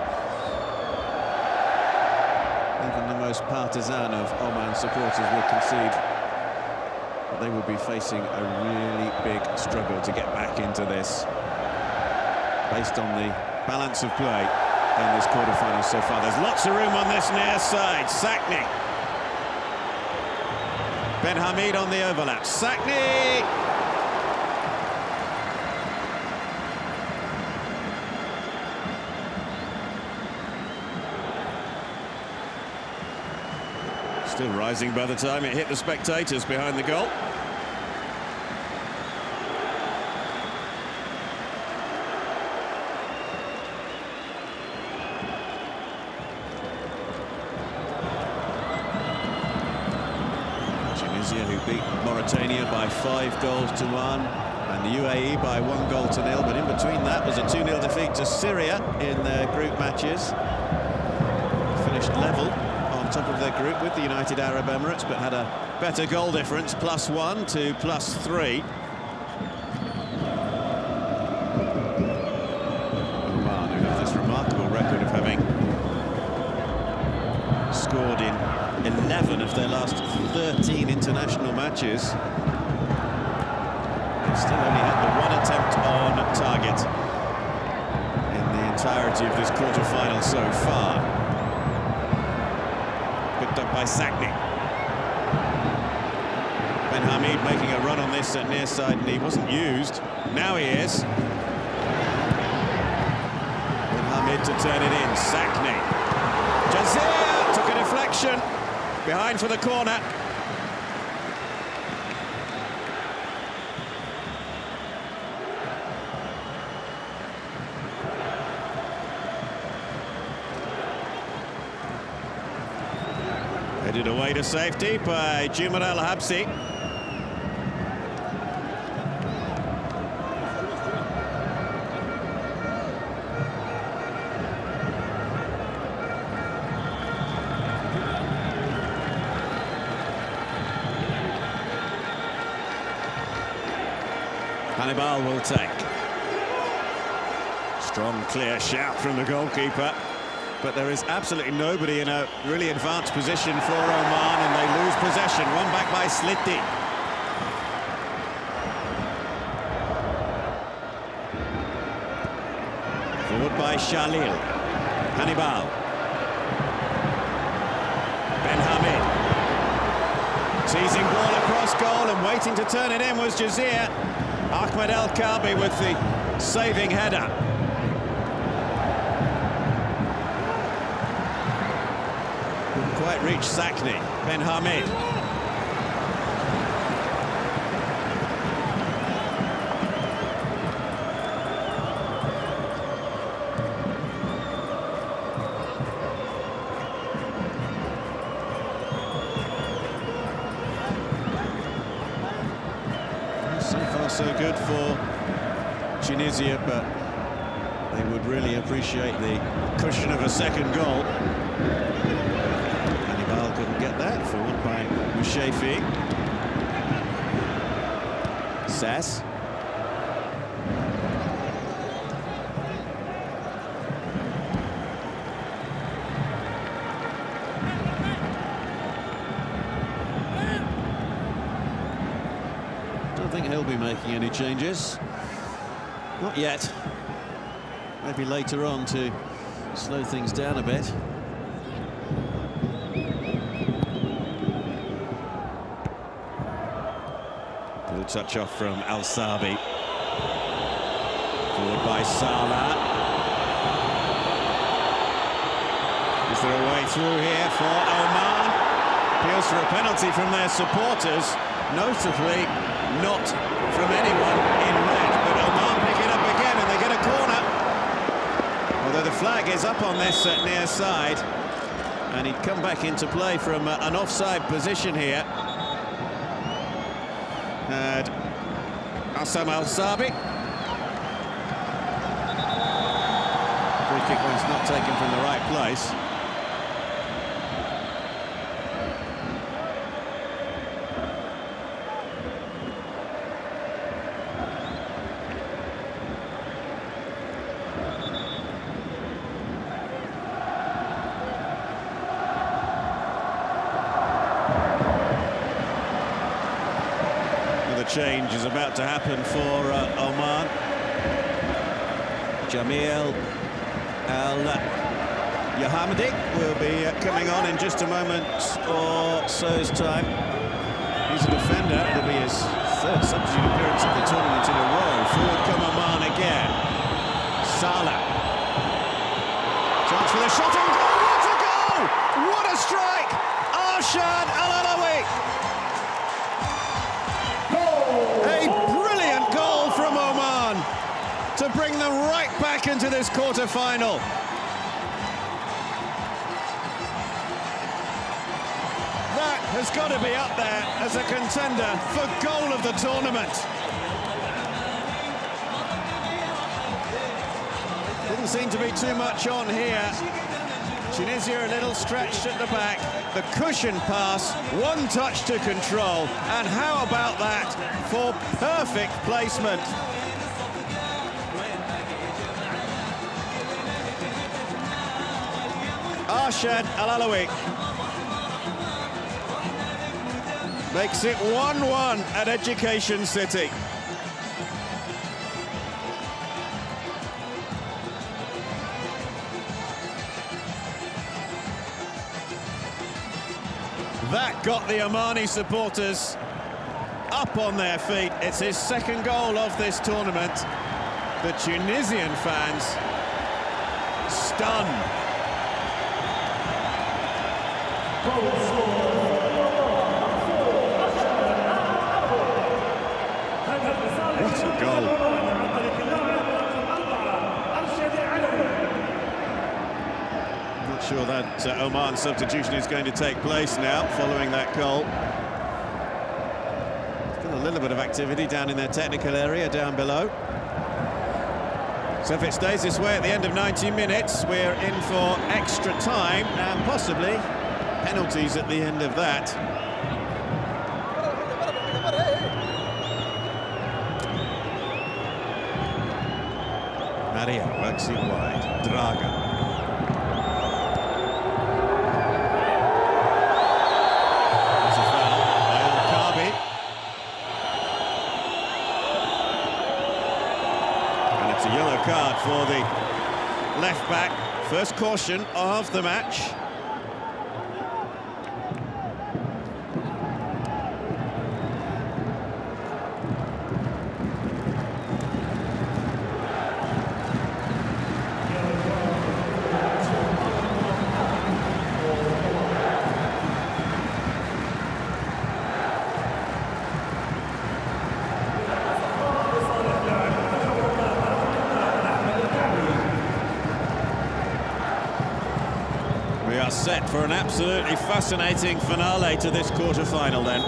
even the most partisan of Oman supporters will concede that they will be facing a really big struggle to get back into this, based on the balance of play in this quarter-final so far. There's lots of room on this near side. Sakni. Ben Hamid on the overlap. Sakni! Still rising by the time it hit the spectators behind the goal. who beat Mauritania by 5 goals to 1, and the UAE by 1 goal to 0. But in between that was a 2-0 defeat to Syria in their group matches. Finished level on top of their group with the United Arab Emirates, but had a better goal difference, +1 to +3. Oman, who have this remarkable record of having scored in 11 of their last 13 international matches. They've still only had the 1 attempt on target in the entirety of this quarter-final so far. Picked up by Sakni. Ben Hamid making a run on this at near side, and he wasn't used. Now he is. Ben Hamid to turn it in. Sakni. Jazir took a deflection. Behind for the corner. Headed away to safety by Jumar Al-Habsi. Hannibal will take. Strong, clear shout from the goalkeeper. But there is absolutely nobody in a really advanced position for Oman, and they lose possession. Won back by Slitti. Forward by Shalil. Hannibal. Ben Hamid. Teasing ball across goal, and waiting to turn it in was Jazir. Ahmed El Kalbi with the saving header. Couldn't quite reach Sakni. Ben Hamid. So far so good for Tunisia, but they would really appreciate the cushion of a second goal. Hannibal couldn't get that, forward by Mushafi. Sass. I think he'll be making any changes. Not yet. Maybe later on to slow things down a bit. Little touch off from Al-Sabi. Forward by Salah. Is there a way through here for Oman? Appeals for a penalty from their supporters, notably not from anyone in red, but Oman pick it up again and they get a corner. Although the flag is up on this near side, and he'd come back into play from an offside position here. And Assam Al-Sabi. Free kick was not taken from the right place. Change is about to happen for Oman. Jamil Al-Yahamdi will be coming on in just a moment or so's time. He's a defender. It'll be his third substitute appearance of the tournament in a row. Forward come Oman again. Salah. Chance for the shot on goal. What a goal! What a strike! Arshad Al-Alawi. A brilliant goal from Oman to bring them right back into this quarter-final. That has got to be up there as a contender for goal of the tournament. Didn't seem to be too much on here. Tunisia a little stretched at the back. The cushion pass, one touch to control. And how about that for perfect placement? Arshad Al-Alawi makes it 1-1 at Education City. That got the Omani supporters up on their feet. It's his second goal of this tournament. The Tunisian fans stunned. What a goal. Not sure that Oman substitution is going to take place now following that goal. Still a little bit of activity down in their technical area down below. So if it stays this way at the end of 90 minutes, we're in for extra time and possibly penalties at the end of that. Maria works it wide. Draga. There's a foul by Al-Kabi. And it's a yellow card for the left back. First caution of the match. We are set for an absolutely fascinating finale to this quarter-final then.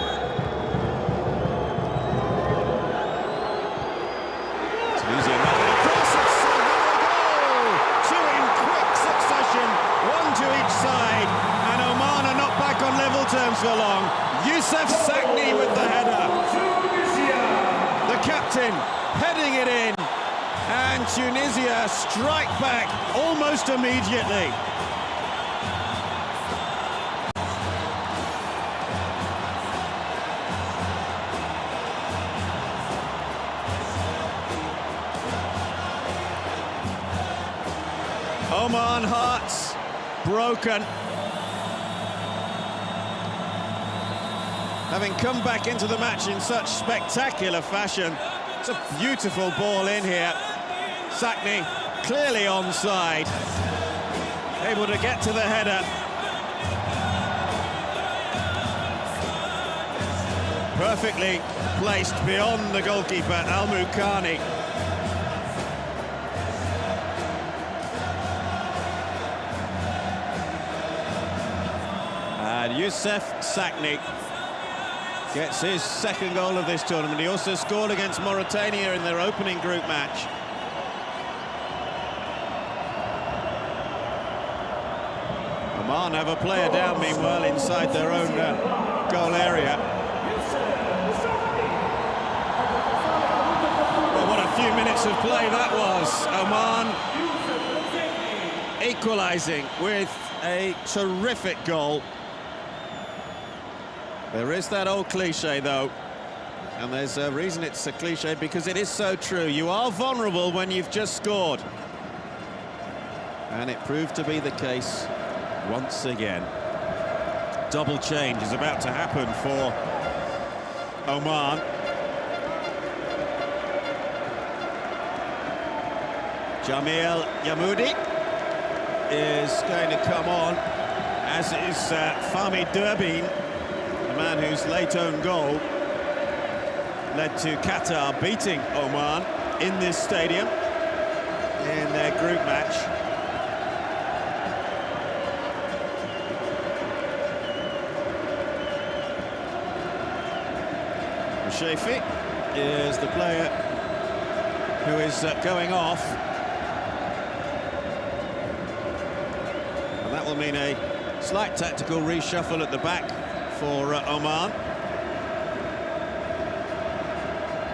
Tunisia knocking across, it's another goal! Two in quick succession, one to each side, and Oman are not back on level terms for long. Youssef Sakni with the header. The captain heading it in, and Tunisia strike back almost immediately. Oman hearts broken. Having come back into the match in such spectacular fashion. It's a beautiful ball in here. Sakni clearly onside. Able to get to the header. Perfectly placed beyond the goalkeeper, Al-Mukhani. And Youssef Sakni gets his second goal of this tournament. He also scored against Mauritania in their opening group match. Oman have a player down, meanwhile, inside their own goal area. Well, what a few minutes of play that was. Oman equalising with a terrific goal. There is that old cliche, though, and there's a reason it's a cliche, because it is so true. You are vulnerable when you've just scored. And it proved to be the case once again. Double change is about to happen for Oman. Jamil Yamoudi is going to come on, as is Fahmi Durbin, the man whose late own goal led to Qatar beating Oman in this stadium in their group match. Shafi is the player who is going off. And that will mean a slight tactical reshuffle at the back for Oman.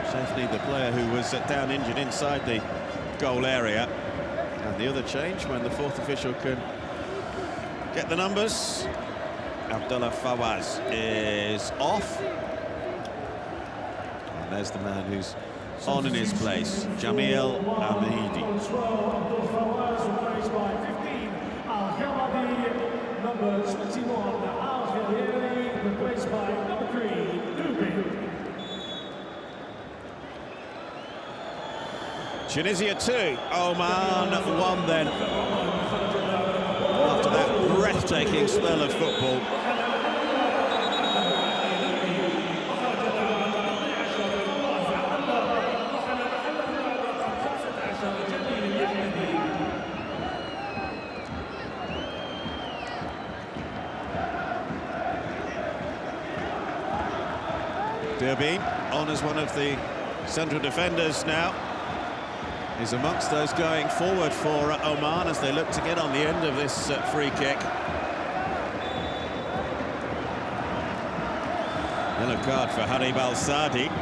Shafi, the player who was down injured inside the goal area. And the other change when the fourth official can get the numbers. Abdullah Fawaz is off. And there's the man who's on in his place, Jamil Amidi. Number 21, Al-Ghalieri, replaced by number 3, Dubin. Tunisia 2, Oman 1 then. After that breathtaking spell of football. Dubin on as one of the central defenders now. He's amongst those going forward for Oman as they look to get on the end of this free kick. Yellow card for Harib Al-Sadi. For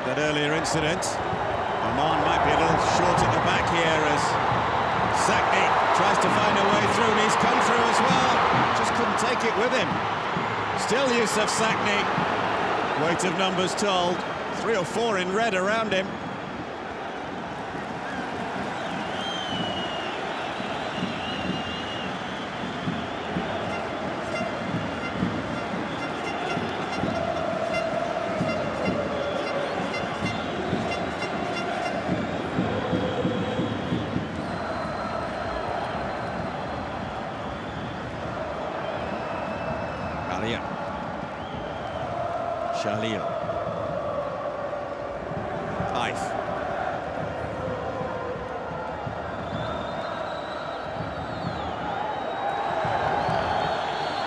that earlier incident, Oman might be a little short at the back here as Sakni tries to find a way through, and he's come through as well. Just couldn't take it with him. Still Youssef Sakni. Weight of numbers told. 3 or 4 in red around him. Shalia. Ife.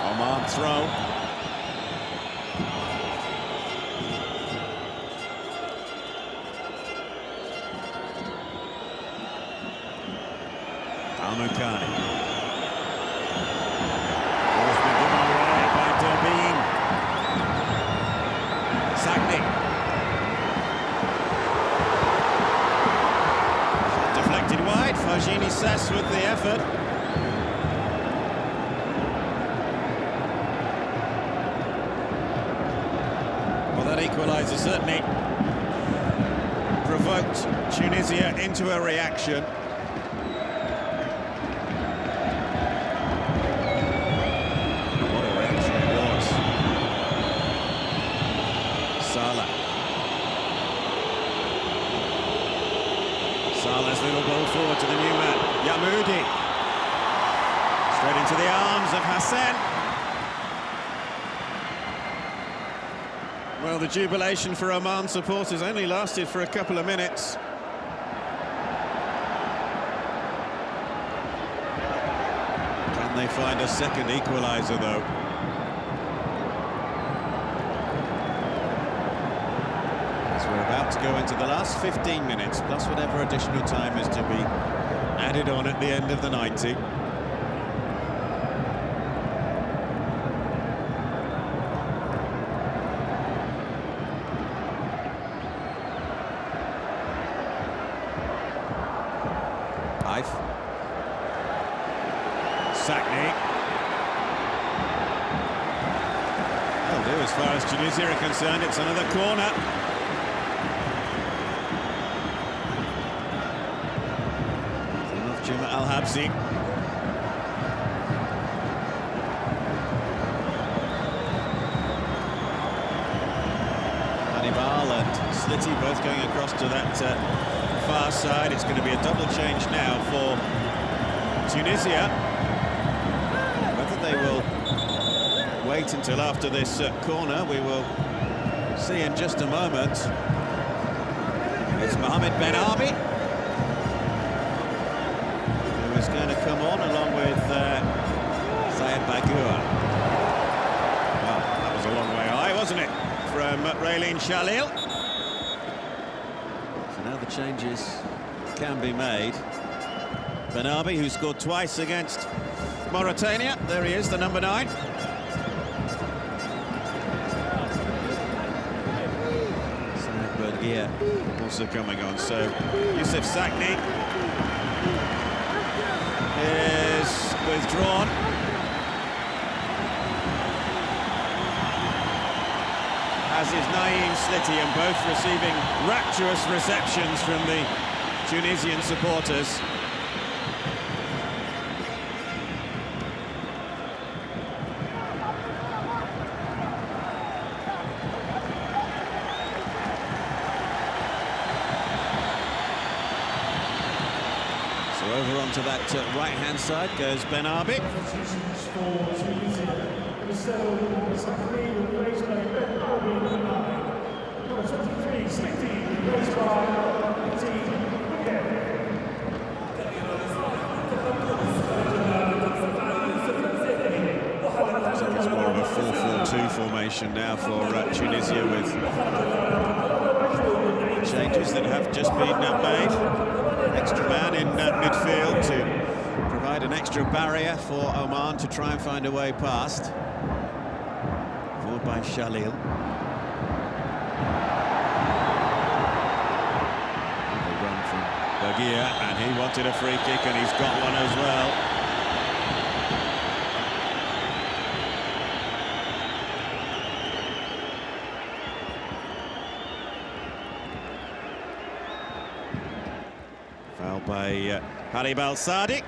Oman throw. Al-Mukani. Deflected wide, Fajini Sess with the effort. Well, that equaliser certainly provoked Tunisia into a reaction. What a reaction it was. Salah's little ball forward to the new man, Yamoudi. Straight into the arms of Hassan. Well, the jubilation for Oman supporters only lasted for a couple of minutes. Can they find a second equaliser, though? We're about to go into the last 15 minutes, plus whatever additional time is to be added on at the end of the 90. Ife. Sakni. That'll do as far as Tunisia are concerned. It's another corner. Al-Habsi. Hannibal and Slitty both going across to that far side. It's going to be a double change now for Tunisia. Whether they will wait until after this corner, we will see in just a moment. It's Mohamed Ben Arbi who is going to come on along with Well, that was a long way high, wasn't it, from Raylene Shalil? So now the changes can be made. Benabi, who scored twice against Mauritania. There he is, the number 9. Bergia also coming on. So Youssef Sakni is withdrawn. As is Naeem Sliti, and both receiving rapturous receptions from the Tunisian supporters. So over onto that right-hand side goes Benabi. It's more of a 4-4-2 formation now for Tunisia, with changes that have just been made. Extra man in midfield to provide an extra barrier for Oman to try and find a way past. Forward by Shalil. A run from Bergia, and he wanted a free kick, and he's got one as well. Foul by Harib Al-Sadi.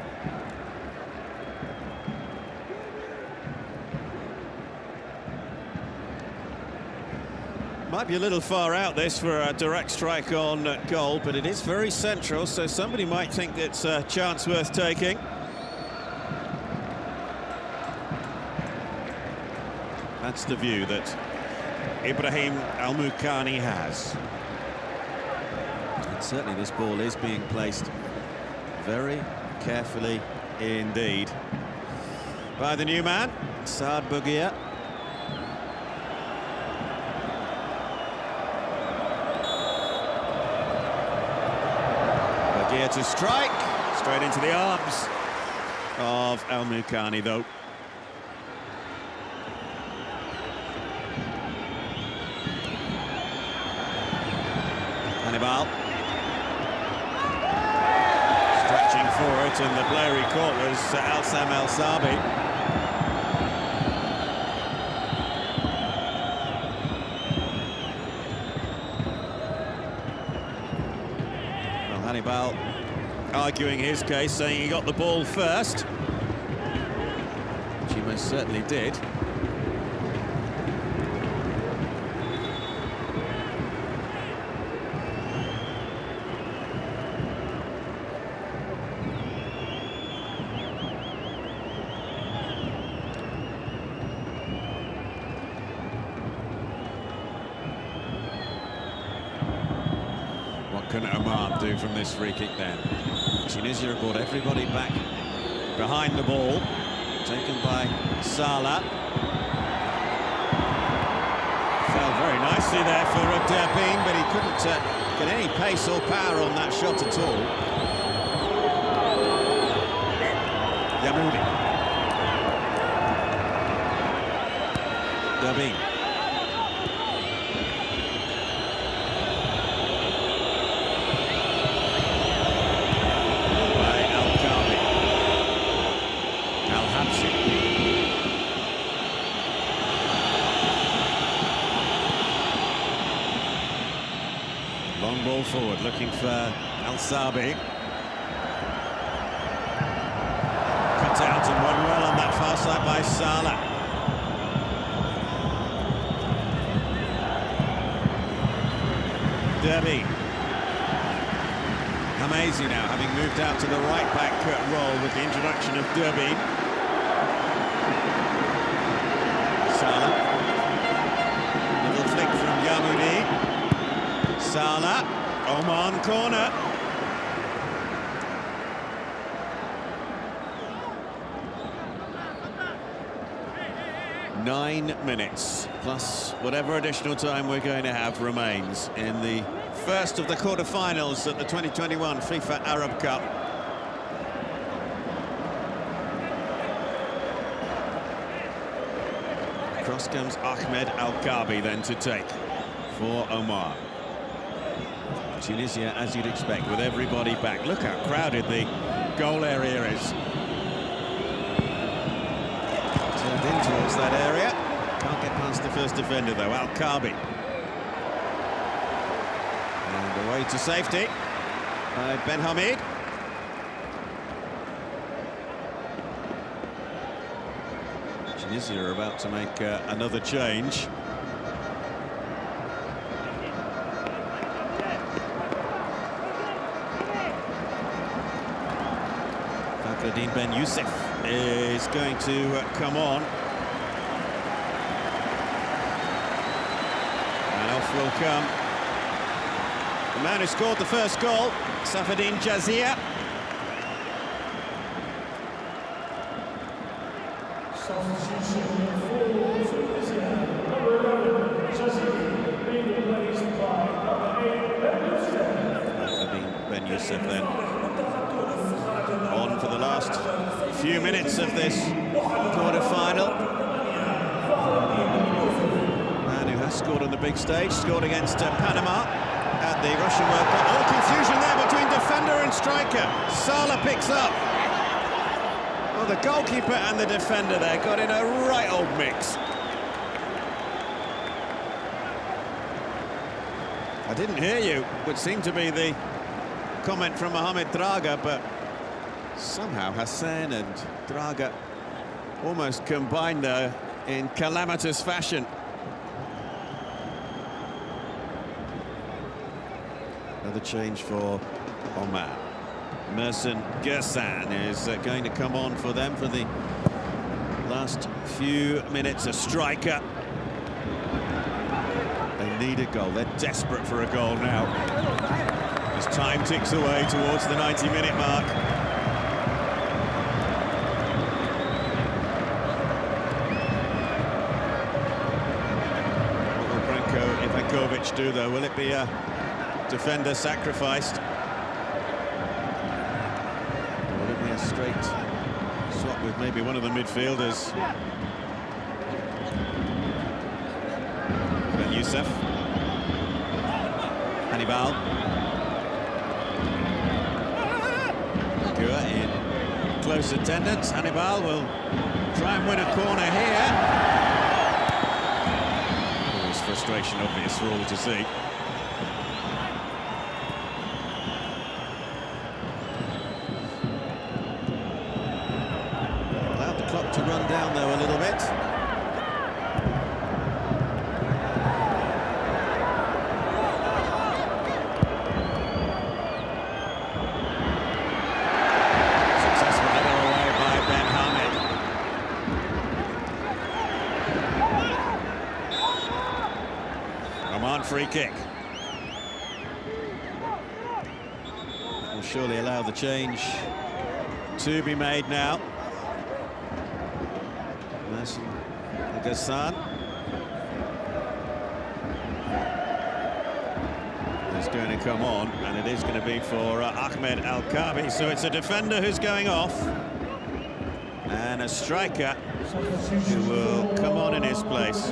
Might be a little far out this for a direct strike on goal, but it is very central, so somebody might think it's a chance worth taking. That's the view that Ibrahim Al-Mukani has. And certainly this ball is being placed very carefully indeed by the new man, Saad Bergia. Bergia to strike, straight into the arms of Al-Mukani though. Hannibal stretching for it, and the player he caught was Alsam El-Sabi. Well, Hannibal arguing his case, saying he got the ball first, which he most certainly did. What can Oman do from this free kick then? Tunisia have brought everybody back behind the ball. Taken by Salah. Fell very nicely there for Derbine, but he couldn't get any pace or power on that shot at all. Yamoudi. Derbine. Long ball forward, looking for Al-Sabi. Cut out and won well on that far side by Salah. Derby. Amazi now, having moved out to the right-back role with the introduction of Derby. Salah. Little flick from Yamoudi. Salah, Oman corner. 9 minutes, plus whatever additional time we're going to have remains in the first of the quarter-finals at the 2021 FIFA Arab Cup. Across comes Ahmed Al-Kabi then to take for Oman. Tunisia, as you'd expect, with everybody back. Look how crowded the goal area is. Turned in towards that area. Can't get past the first defender, though. Al-Kabi. And away to safety by Ben Hamid. Tunisia are about to make another change. Ben Youssef is going to come on. And off will come the man who scored the first goal, Safadine Jazia. Ben Youssef then on for the last few minutes of this quarter-final. Man who has scored on the big stage, scored against Panama at the Russian World Cup. All confusion there between defender and striker. Salah picks up. Well, the goalkeeper and the defender there got in a right old mix. I didn't hear you, would seem to be the comment from Mohamed Draga, but somehow Hassan and Draga almost combined there in calamitous fashion. Another change for Oman. Merson Gersan is going to come on for them for the last few minutes. A striker. They need a goal. They're desperate for a goal now, as time ticks away towards the 90-minute mark. Do though, will it be a defender sacrificed? Or will it be a straight swap with maybe one of the midfielders? Ben Youssef, Hannibal, Gua in close attendance. Hannibal will try and win a corner here. Frustration obvious for all to see. Allowed the clock to run down though a little bit. Successful header away by Ben Hamid. Oman free kick. Will surely allow the change to be made now. Merson Gassan is going to come on, and it is going to be for Ahmed Al-Kabi. So it's a defender who's going off and a striker who will come on in his place.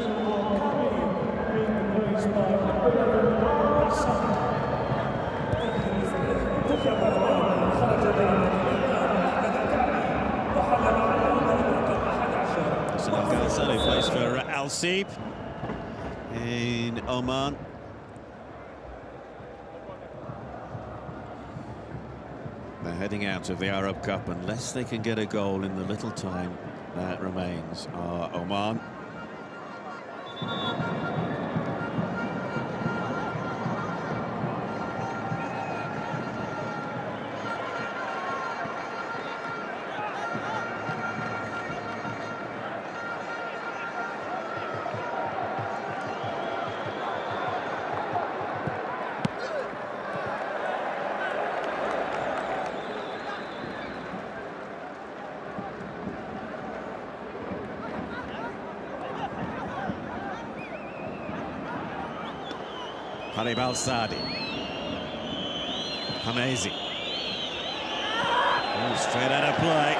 He plays for Al Seeb in Oman. They're heading out of the Arab Cup unless they can get a goal in the little time that remains. Oman. Harib Al-Sadi. Hamezi. Oh, straight out of play.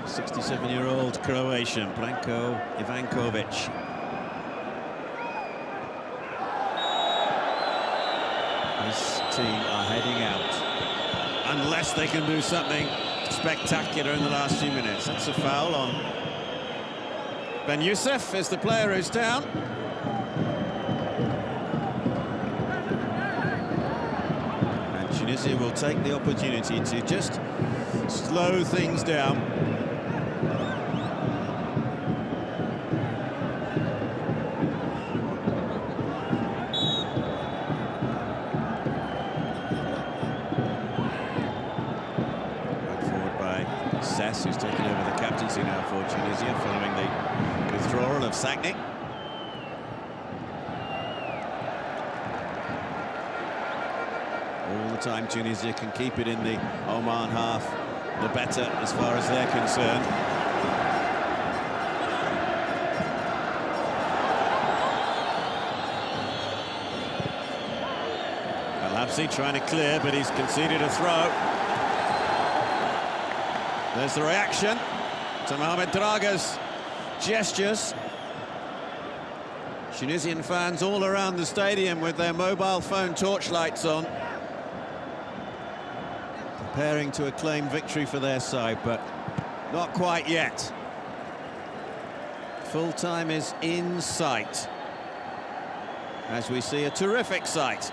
'67-year-old Croatian, Branko Ivankovic. This team are heading out, unless they can do something spectacular in the last few minutes. That's a foul on Ben Youssef, is the player who's down. And Tunisia will take the opportunity to just slow things down. Who's taken over the captaincy now for Tunisia following the withdrawal of Sagni. All the time Tunisia can keep it in the Oman half, the better as far as they're concerned. Al-Habsi trying to clear, but he's conceded a throw. There's the reaction to Mohamed Draga's gestures. Tunisian fans all around the stadium with their mobile phone torchlights on, preparing to acclaim victory for their side, but not quite yet. Full time is in sight, as we see a terrific sight.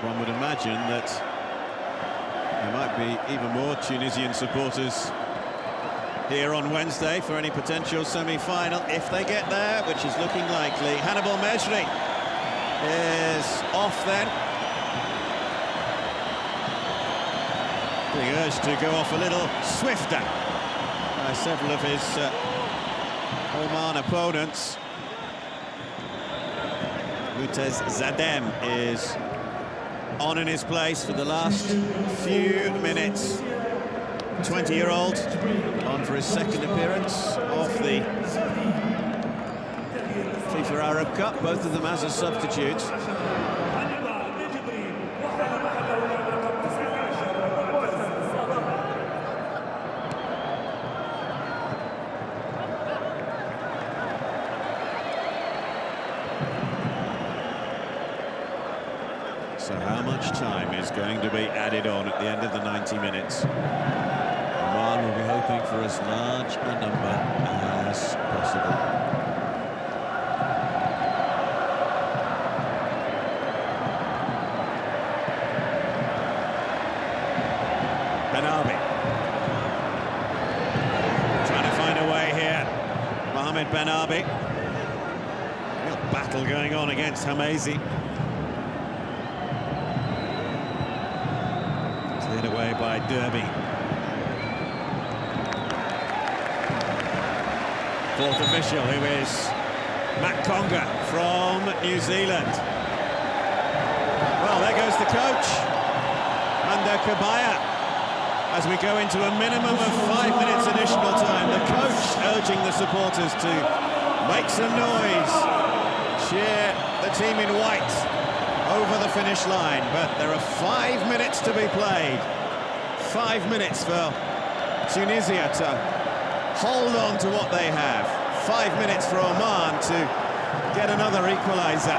One would imagine that there might be even more Tunisian supporters here on Wednesday for any potential semi-final, if they get there, which is looking likely. Hannibal Mejri is off then. Being urged to go off a little swifter by several of his Oman opponents. Moutez Zadem is on in his place for the last few minutes. 20-year-old on for his second appearance of the FIFA Arab Cup, both of them as a substitute. So how much time is going to be added on at the end of the 90 minutes? Oman will be hoping for as large a number as possible. Benabi trying to find a way here. Mohamed Benabi. Real battle going on against Hamezi. Cleared away by Derby. Fourth official, who is Matt Conga from New Zealand. Well, there goes the coach, Manda Kabaya, as we go into a minimum of 5 minutes additional time. The coach urging the supporters to make some noise, cheer the team in white over the finish line. But there are 5 minutes to be played. 5 minutes for Tunisia to hold on to what they have. 5 minutes for Oman to get another equaliser.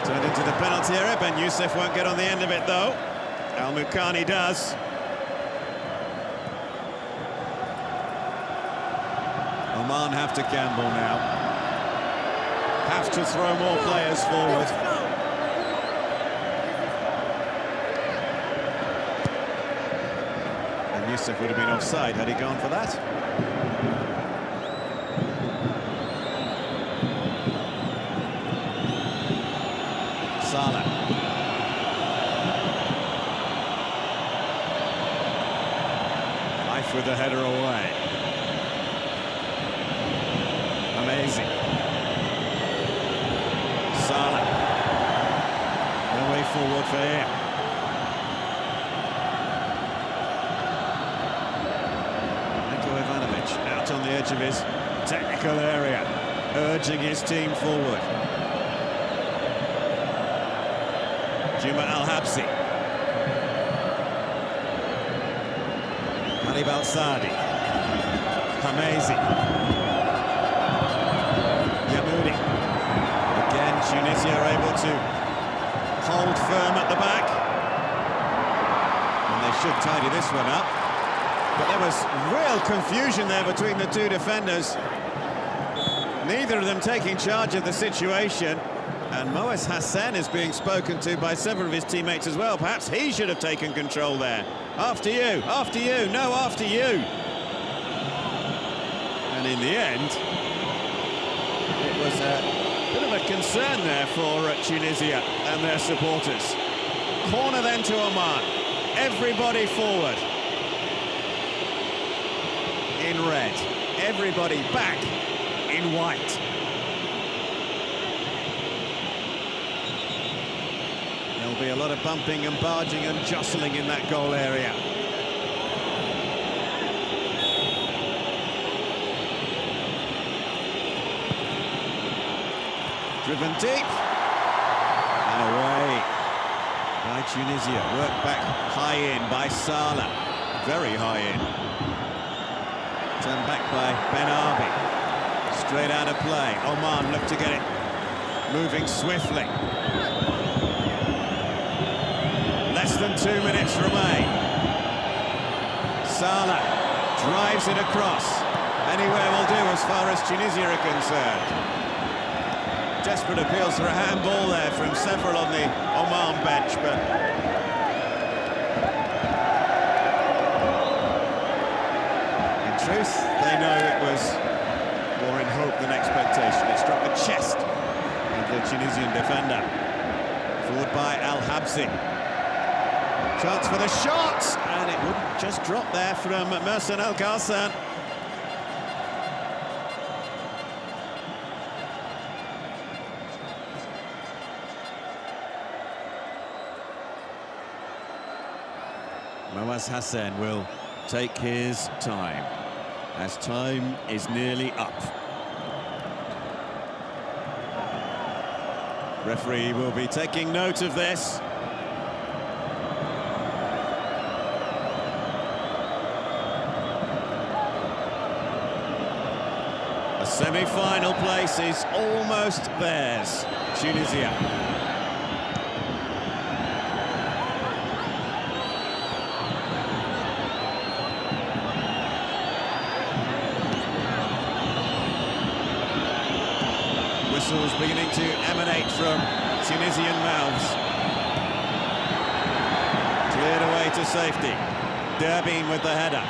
Turned into the penalty area. Ben Youssef won't get on the end of it though. Al Mukani does. Oman have to gamble now. Have to throw more players forward. And Youssef would have been offside had he gone for that. the header away. Amazing. Salah. No way forward for him. Out on the edge of his technical area, urging his team forward. Juma Al-Habsi. Ali Balsadi. Hamezi. Yamoudi. Again, Tunisia are able to hold firm at the back. And they should tidy this one up. But there was real confusion there between the two defenders. Neither of them taking charge of the situation. And Moaz Hassan is being spoken to by several of his teammates as well. Perhaps he should have taken control there. After you, no, after you. And in the end, it was a bit of a concern there for Tunisia and their supporters. Corner then to Oman. Everybody forward. In red, everybody back in white. There'll be a lot of bumping and barging and jostling in that goal area. Driven deep and away by Tunisia. Worked back high in by Salah, very high in. Turned back by Ben Arbi. Straight out of play. Oman look to get it moving swiftly. Less than 2 minutes remain. Salah drives it across. Anywhere will do as far as Tunisia are concerned. Desperate appeals for a handball there from several on the Oman bench, but truth, they know it was more in hope than expectation. It struck the chest of the Tunisian defender. Forward by Al-Habsi. Chance for the shot, and it wouldn't just drop there from Merson Al-Ghassan. Moaz Hassan will take his time, as time is nearly up. Referee will be taking note of this. A semi-final place is almost theirs, Tunisia. Whistles beginning to emanate from Tunisian mouths. Cleared away to safety. Derbine with the header.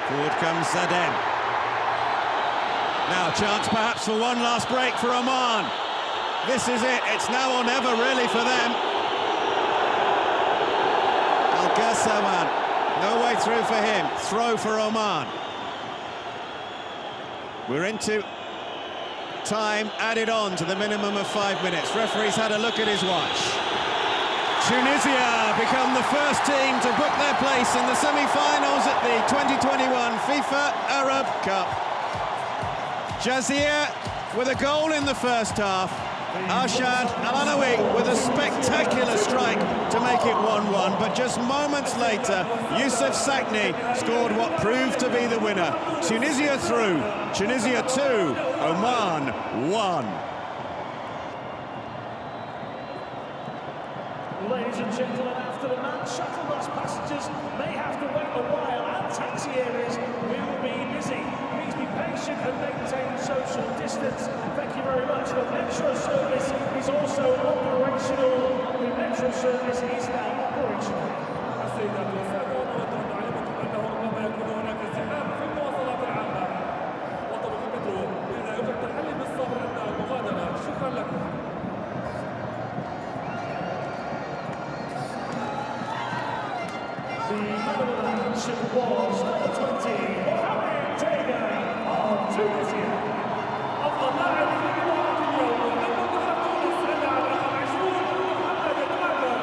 Forward comes Zadem. Now chance perhaps for one last break for Oman. This is it, it's now or never really for them. Al-Ghassan, no way through for him, throw for Oman. We're into time added on to the minimum of 5 minutes. Referee's had a look at his watch. Tunisia become the first team to book their place in the semi-finals at the 2021 FIFA Arab Cup. Jazir with a goal in the first half. Arshad Al-Anawi with a spectacular strike to make it 1-1, but just moments later, Youssef Sakni scored what proved to be the winner. Tunisia through, Tunisia 2, Oman 1. Ladies and gentlemen, after the match, shuttle bus passengers may have to wait a while and taxi areas will be busy. Please be patient and maintain social distance. Thank you very much. The metro service is also operational. The metro service is now operational. السيدات والسادة، نود أن نعلمكم أنه ربما يكون هناك ازدحام في المواصلات العامة وطرق المترو، لذا يجب التحلي بالصبر أثناء المغادرة. شكرا لكم. The Netherlands was number 20, of Tunisia. أفضل لاعب في مباراة اليوم منتخب تونس اللاعب رقم 20 محمد الناقل.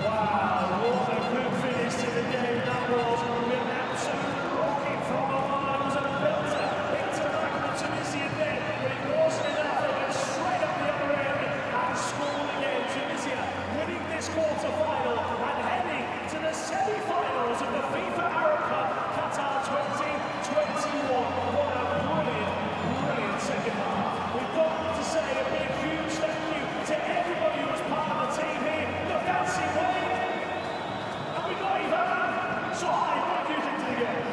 Wow, what a good finish to the game that was. With an absolute rocket from Oman. It was a belter into the Tunisian net, but it wasn't enough. It went straight up the other end and scored again. Tunisia winning this quarter-final and heading to the semi-finals of the FIFA Arab Cup Qatar 2021. What a brilliant, brilliant second half. We've got to say a big, huge thank you to everybody who was part of the team here. Look, that's it. And we got Ivan. So high, what do you think to the game?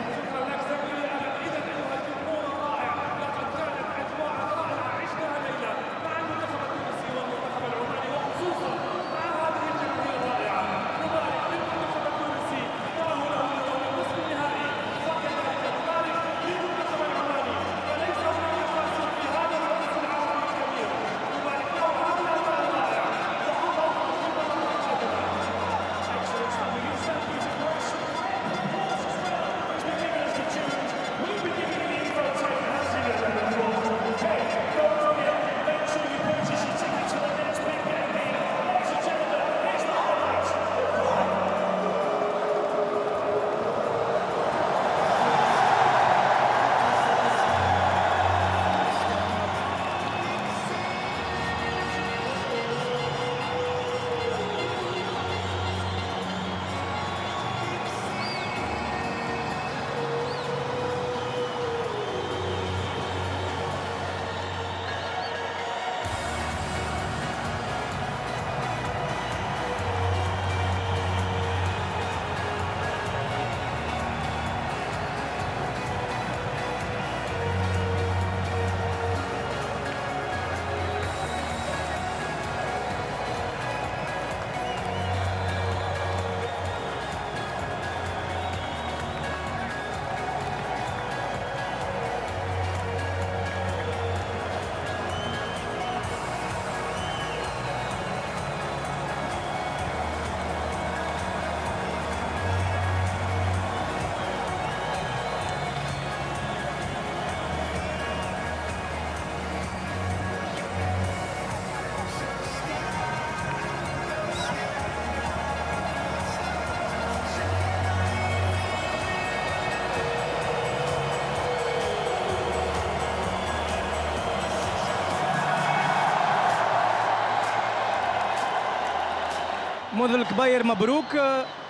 منذ الكبير مبروك.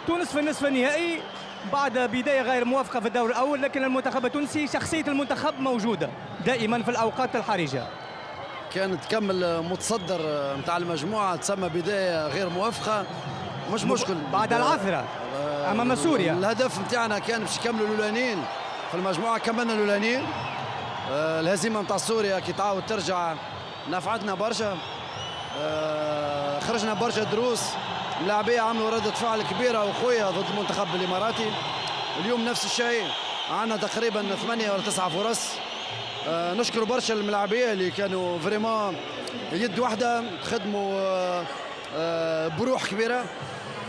تونس في النصف النهائي بعد بداية غير موافقة في الدور الأول، لكن المنتخب التونسي شخصية المنتخب موجودة دائما في الأوقات الحرجة. كانت تكمل متصدر نتاع المجموعة، تسمى بداية غير موافقة مش مشكل بعد العثرة أمام سوريا. الهدف نتاعنا كان باش نكملوا الأولانيين في المجموعة، كملنا الأولانيين. الهزيمة نتاع سوريا كي تعاود ترجع نفعتنا برشا، خرجنا برشا دروس. اللاعبية عملوا ردة فعل كبيرة وقوية ضد المنتخب الإماراتي. اليوم نفس الشيء، عندنا تقريبا 8 ولا 9 فرص. نشكر برشا الملاعبية اللي كانوا فريمون يد واحدة، خدموا بروح كبيرة،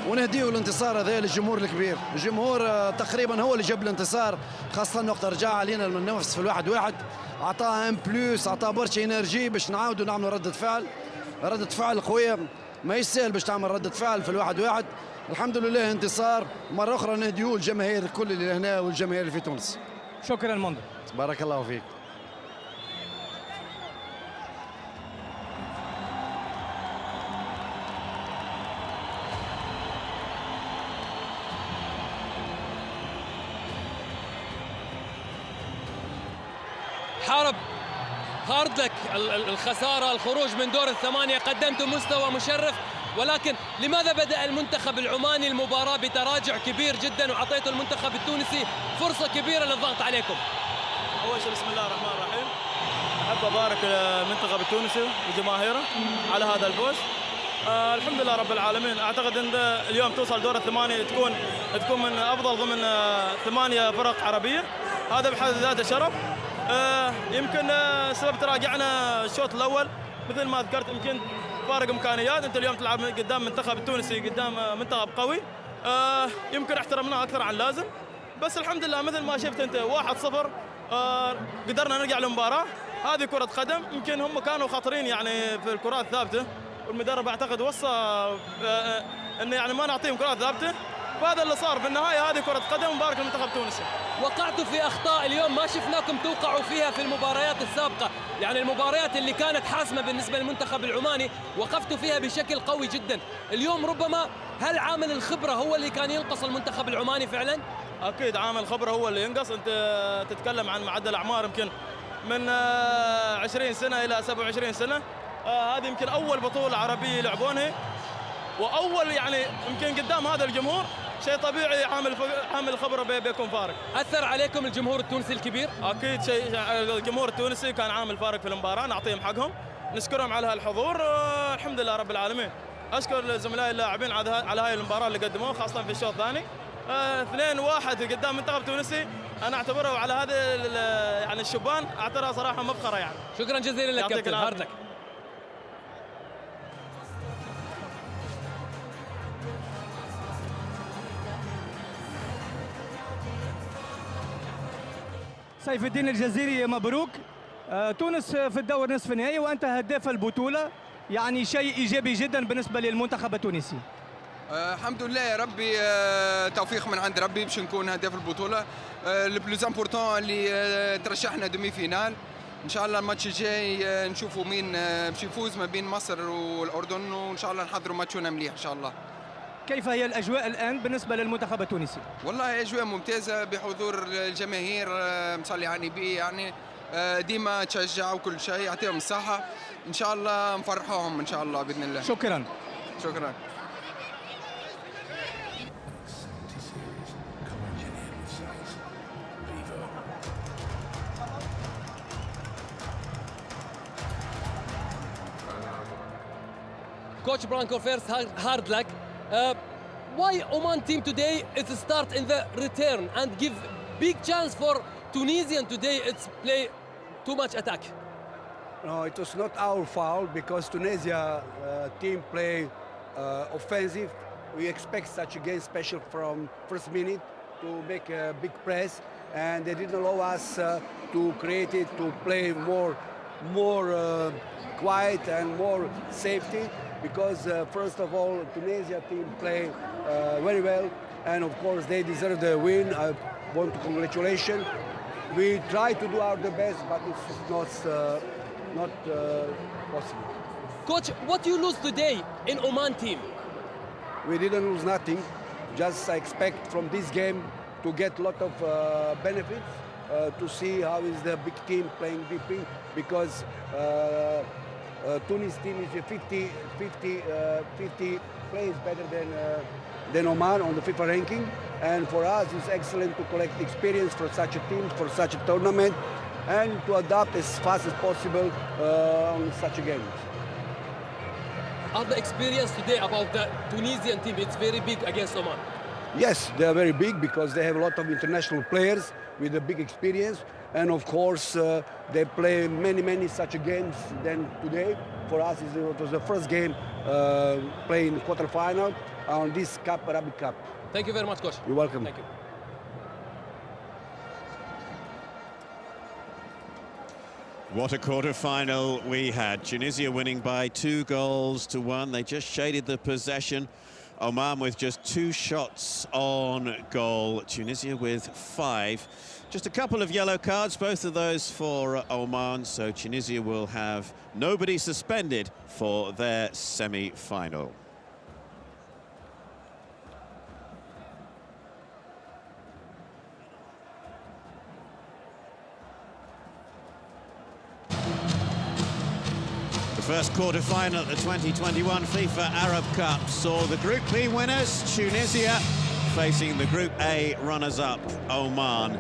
ونهديوا الانتصار هذا للجمهور الكبير. الجمهور تقريبا هو اللي جاب الانتصار، خاصة وقت رجع علينا من نفس في 1-1، أعطاه ان بلوس، أعطاه برشا انرجي باش نعاودوا نعملوا ردة فعل قوية. ما يسهل باش تعمل ردة فعل في 1-1. الحمد لله انتصار مرة أخرى، نهديوه الجماهير الكل اللي هنا والجماهير اللي في تونس. شكرا منذر. بارك الله فيك. هارد لك الخسارة، الخروج من دور الثمانية، قدمت مستوى مشرف، ولكن لماذا بدأ المنتخب العماني المباراة بتراجع كبير جدا وعطيته المنتخب التونسي فرصة كبيرة للضغط عليكم؟ أول شيء بسم الله الرحمن الرحيم، أحب أبارك المنتخب التونسي وجماهيره على هذا الفوز. الحمد لله رب العالمين. أعتقد أن اليوم توصل دور الثمانية تكون من أفضل ضمن 8 فرق عربية. هذا بحد ذاته شرف. يمكن سبب تراجعنا الشوط الاول مثل ما ذكرت، يمكن فارق امكانيات. انت اليوم تلعب قدام منتخب التونسي، قدام منتخب قوي، يمكن احترمناه اكثر عن اللازم. بس الحمد لله مثل ما شفت انت 1-0 قدرنا نرجع للمباراه. هذه كره قدم، يمكن هم كانوا خاطرين يعني في الكرات الثابته، والمدرب اعتقد وصى انه يعني ما نعطيهم كرات ثابته، وهذا اللي صار في النهايه. هذه كره قدم، مبارك المنتخب التونسي. وقعتوا في اخطاء اليوم ما شفناكم توقعوا فيها في المباريات السابقه، يعني المباريات اللي كانت حاسمه بالنسبه للمنتخب العماني وقفتوا فيها بشكل قوي جدا. اليوم ربما هل عامل الخبره هو اللي كان ينقص المنتخب العماني فعلا؟ اكيد عامل الخبره هو اللي ينقص. انت تتكلم عن معدل اعمار يمكن من 20 سنه الى 27 سنه. هذه يمكن اول بطوله عربيه يلعبونها، واول يعني يمكن قدام هذا الجمهور، شيء طبيعي عامل الخبره بيكون فارق. اثر عليكم الجمهور التونسي الكبير؟ اكيد الجمهور التونسي كان عامل فارق في المباراه، نعطيهم حقهم، نشكرهم على هالحضور. الحمد لله رب العالمين. اشكر زملائي اللاعبين على هاي المباراه اللي قدموها، خاصه في الشوط الثاني. 2-1 قدام منتخب تونسي، انا اعتبره على هذا يعني الشبان اعتبرها صراحه مفخره يعني. شكرا جزيلا لك كابتن، هارد لك. سيف الدين الجزيري مبروك. تونس في الدور نصف النهائي وانت هداف البطوله، يعني شيء ايجابي جدا بالنسبه للمنتخب التونسي. الحمد لله يا ربي، توفيق من عند ربي باش نكون هداف البطوله. البلوز امبورتون اللي ترشحنا دومي فينال، ان شاء الله الماتش الجاي نشوفوا مين باش يفوز ما بين مصر والاردن، وان شاء الله نحضروا ماتشنا مليح ان شاء الله. كيف هي الاجواء الان بالنسبه للمنتخب التونسي؟ والله اجواء ممتازه بحضور الجماهير، مصلي على النبي يعني، ديما تشجع وكل شيء، يعطيهم الصحه، ان شاء الله نفرحوهم ان شاء الله باذن الله. شكرا. شكرا. Coach Branko, first hard luck. Why Oman team today is start in the return and give big chance for Tunisian today? It's play too much attack. No, it was not our foul because Tunisia team play offensive. We expect such a game special from first minute to make a big press, and they didn't allow us to create it, to play more quiet and more safety. Because first of all, Tunisia team play very well, and of course they deserve the win. I want to congratulate. We try to do our best, but it's not possible. Coach, what you lose today in Oman team? We didn't lose nothing. Just I expect from this game to get a lot of benefits, to see how is the big team playing VP, because Tunis team is 50 plays better than Oman on the FIFA ranking, and for us it's excellent to collect experience for such a team, for such a tournament, and to adapt as fast as possible on such a game. Are the experience today about the Tunisian team, it's very big against Oman? Yes, they are very big because they have a lot of international players with a big experience, and of course they play many such games than today. For us, it was the first game playing quarterfinal on this Cup, Arab Cup. Thank you very much, Coach. You're welcome. Thank you. What a quarter-final we had. Tunisia winning by 2-1. They just shaded the possession. Oman with just 2 shots on goal. Tunisia with 5. Just a couple of yellow cards, both of those for Oman. So Tunisia will have nobody suspended for their semi-final. First quarter-final at the 2021 FIFA Arab Cup saw the Group B winners, Tunisia, facing the Group A runners-up, Oman.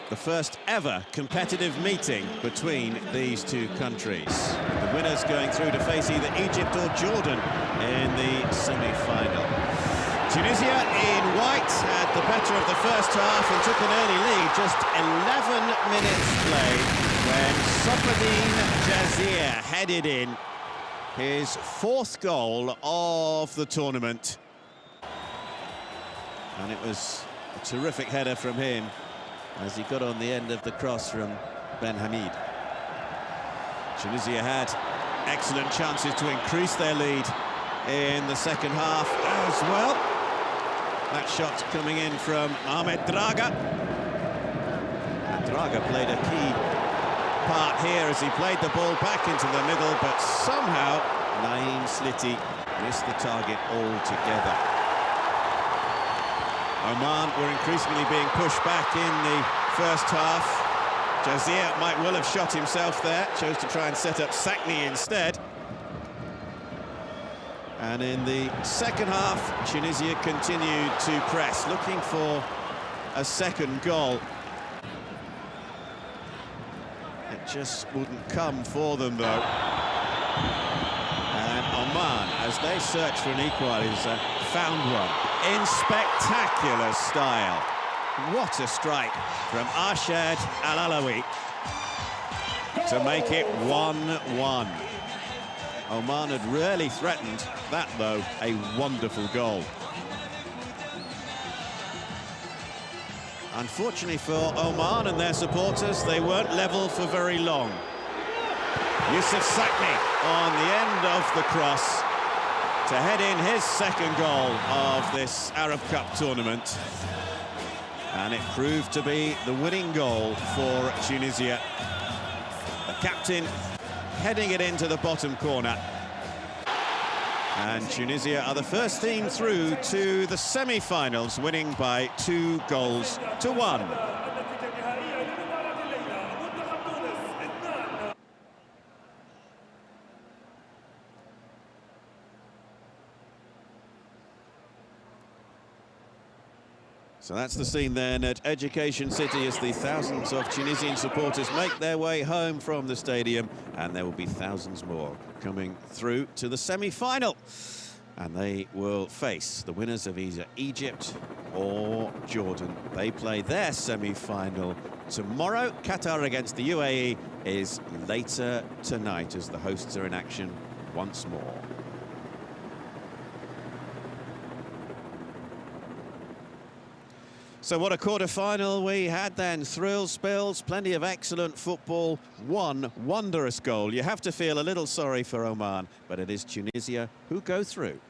The first ever competitive meeting between these two countries. The winners going through to face either Egypt or Jordan in the semi-final. Tunisia in white had got the better of the first half and took an early lead. Just 11 minutes played when Safadine Jazir headed in his 4th goal of the tournament. And it was a terrific header from him as he got on the end of the cross from Ben Hamid. Tunisia had excellent chances to increase their lead in the second half as well. That shot coming in from Ahmed Draga. And Draga played a key part here as he played the ball back into the middle, but somehow Naeem Sliti missed the target altogether. Oman were increasingly being pushed back in the first half. Jazir might well have shot himself there, chose to try and set up Sakni instead. And in the second half, Tunisia continued to press, looking for a second goal. It just wouldn't come for them, though. And Oman, as they search for an equaliser, found one in spectacular style. What a strike from Arshad Al-Alawi to make it 1-1. Oman had really threatened that, though, a wonderful goal. Unfortunately for Oman and their supporters, they weren't level for very long. Yusuf Sakni on the end of the cross to head in his second goal of this Arab Cup tournament. And it proved to be the winning goal for Tunisia. The captain heading it into the bottom corner. And Tunisia are the first team through to the semi-finals, winning by 2-1. So that's the scene then at Education City as the thousands of Tunisian supporters make their way home from the stadium, and there will be thousands more coming through to the semi-final. And they will face the winners of either Egypt or Jordan. They play their semi-final tomorrow. Qatar against the UAE is later tonight as the hosts are in action once more. So what a quarter-final we had then. Thrills, spills, plenty of excellent football, one wondrous goal. You have to feel a little sorry for Oman, but it is Tunisia who go through.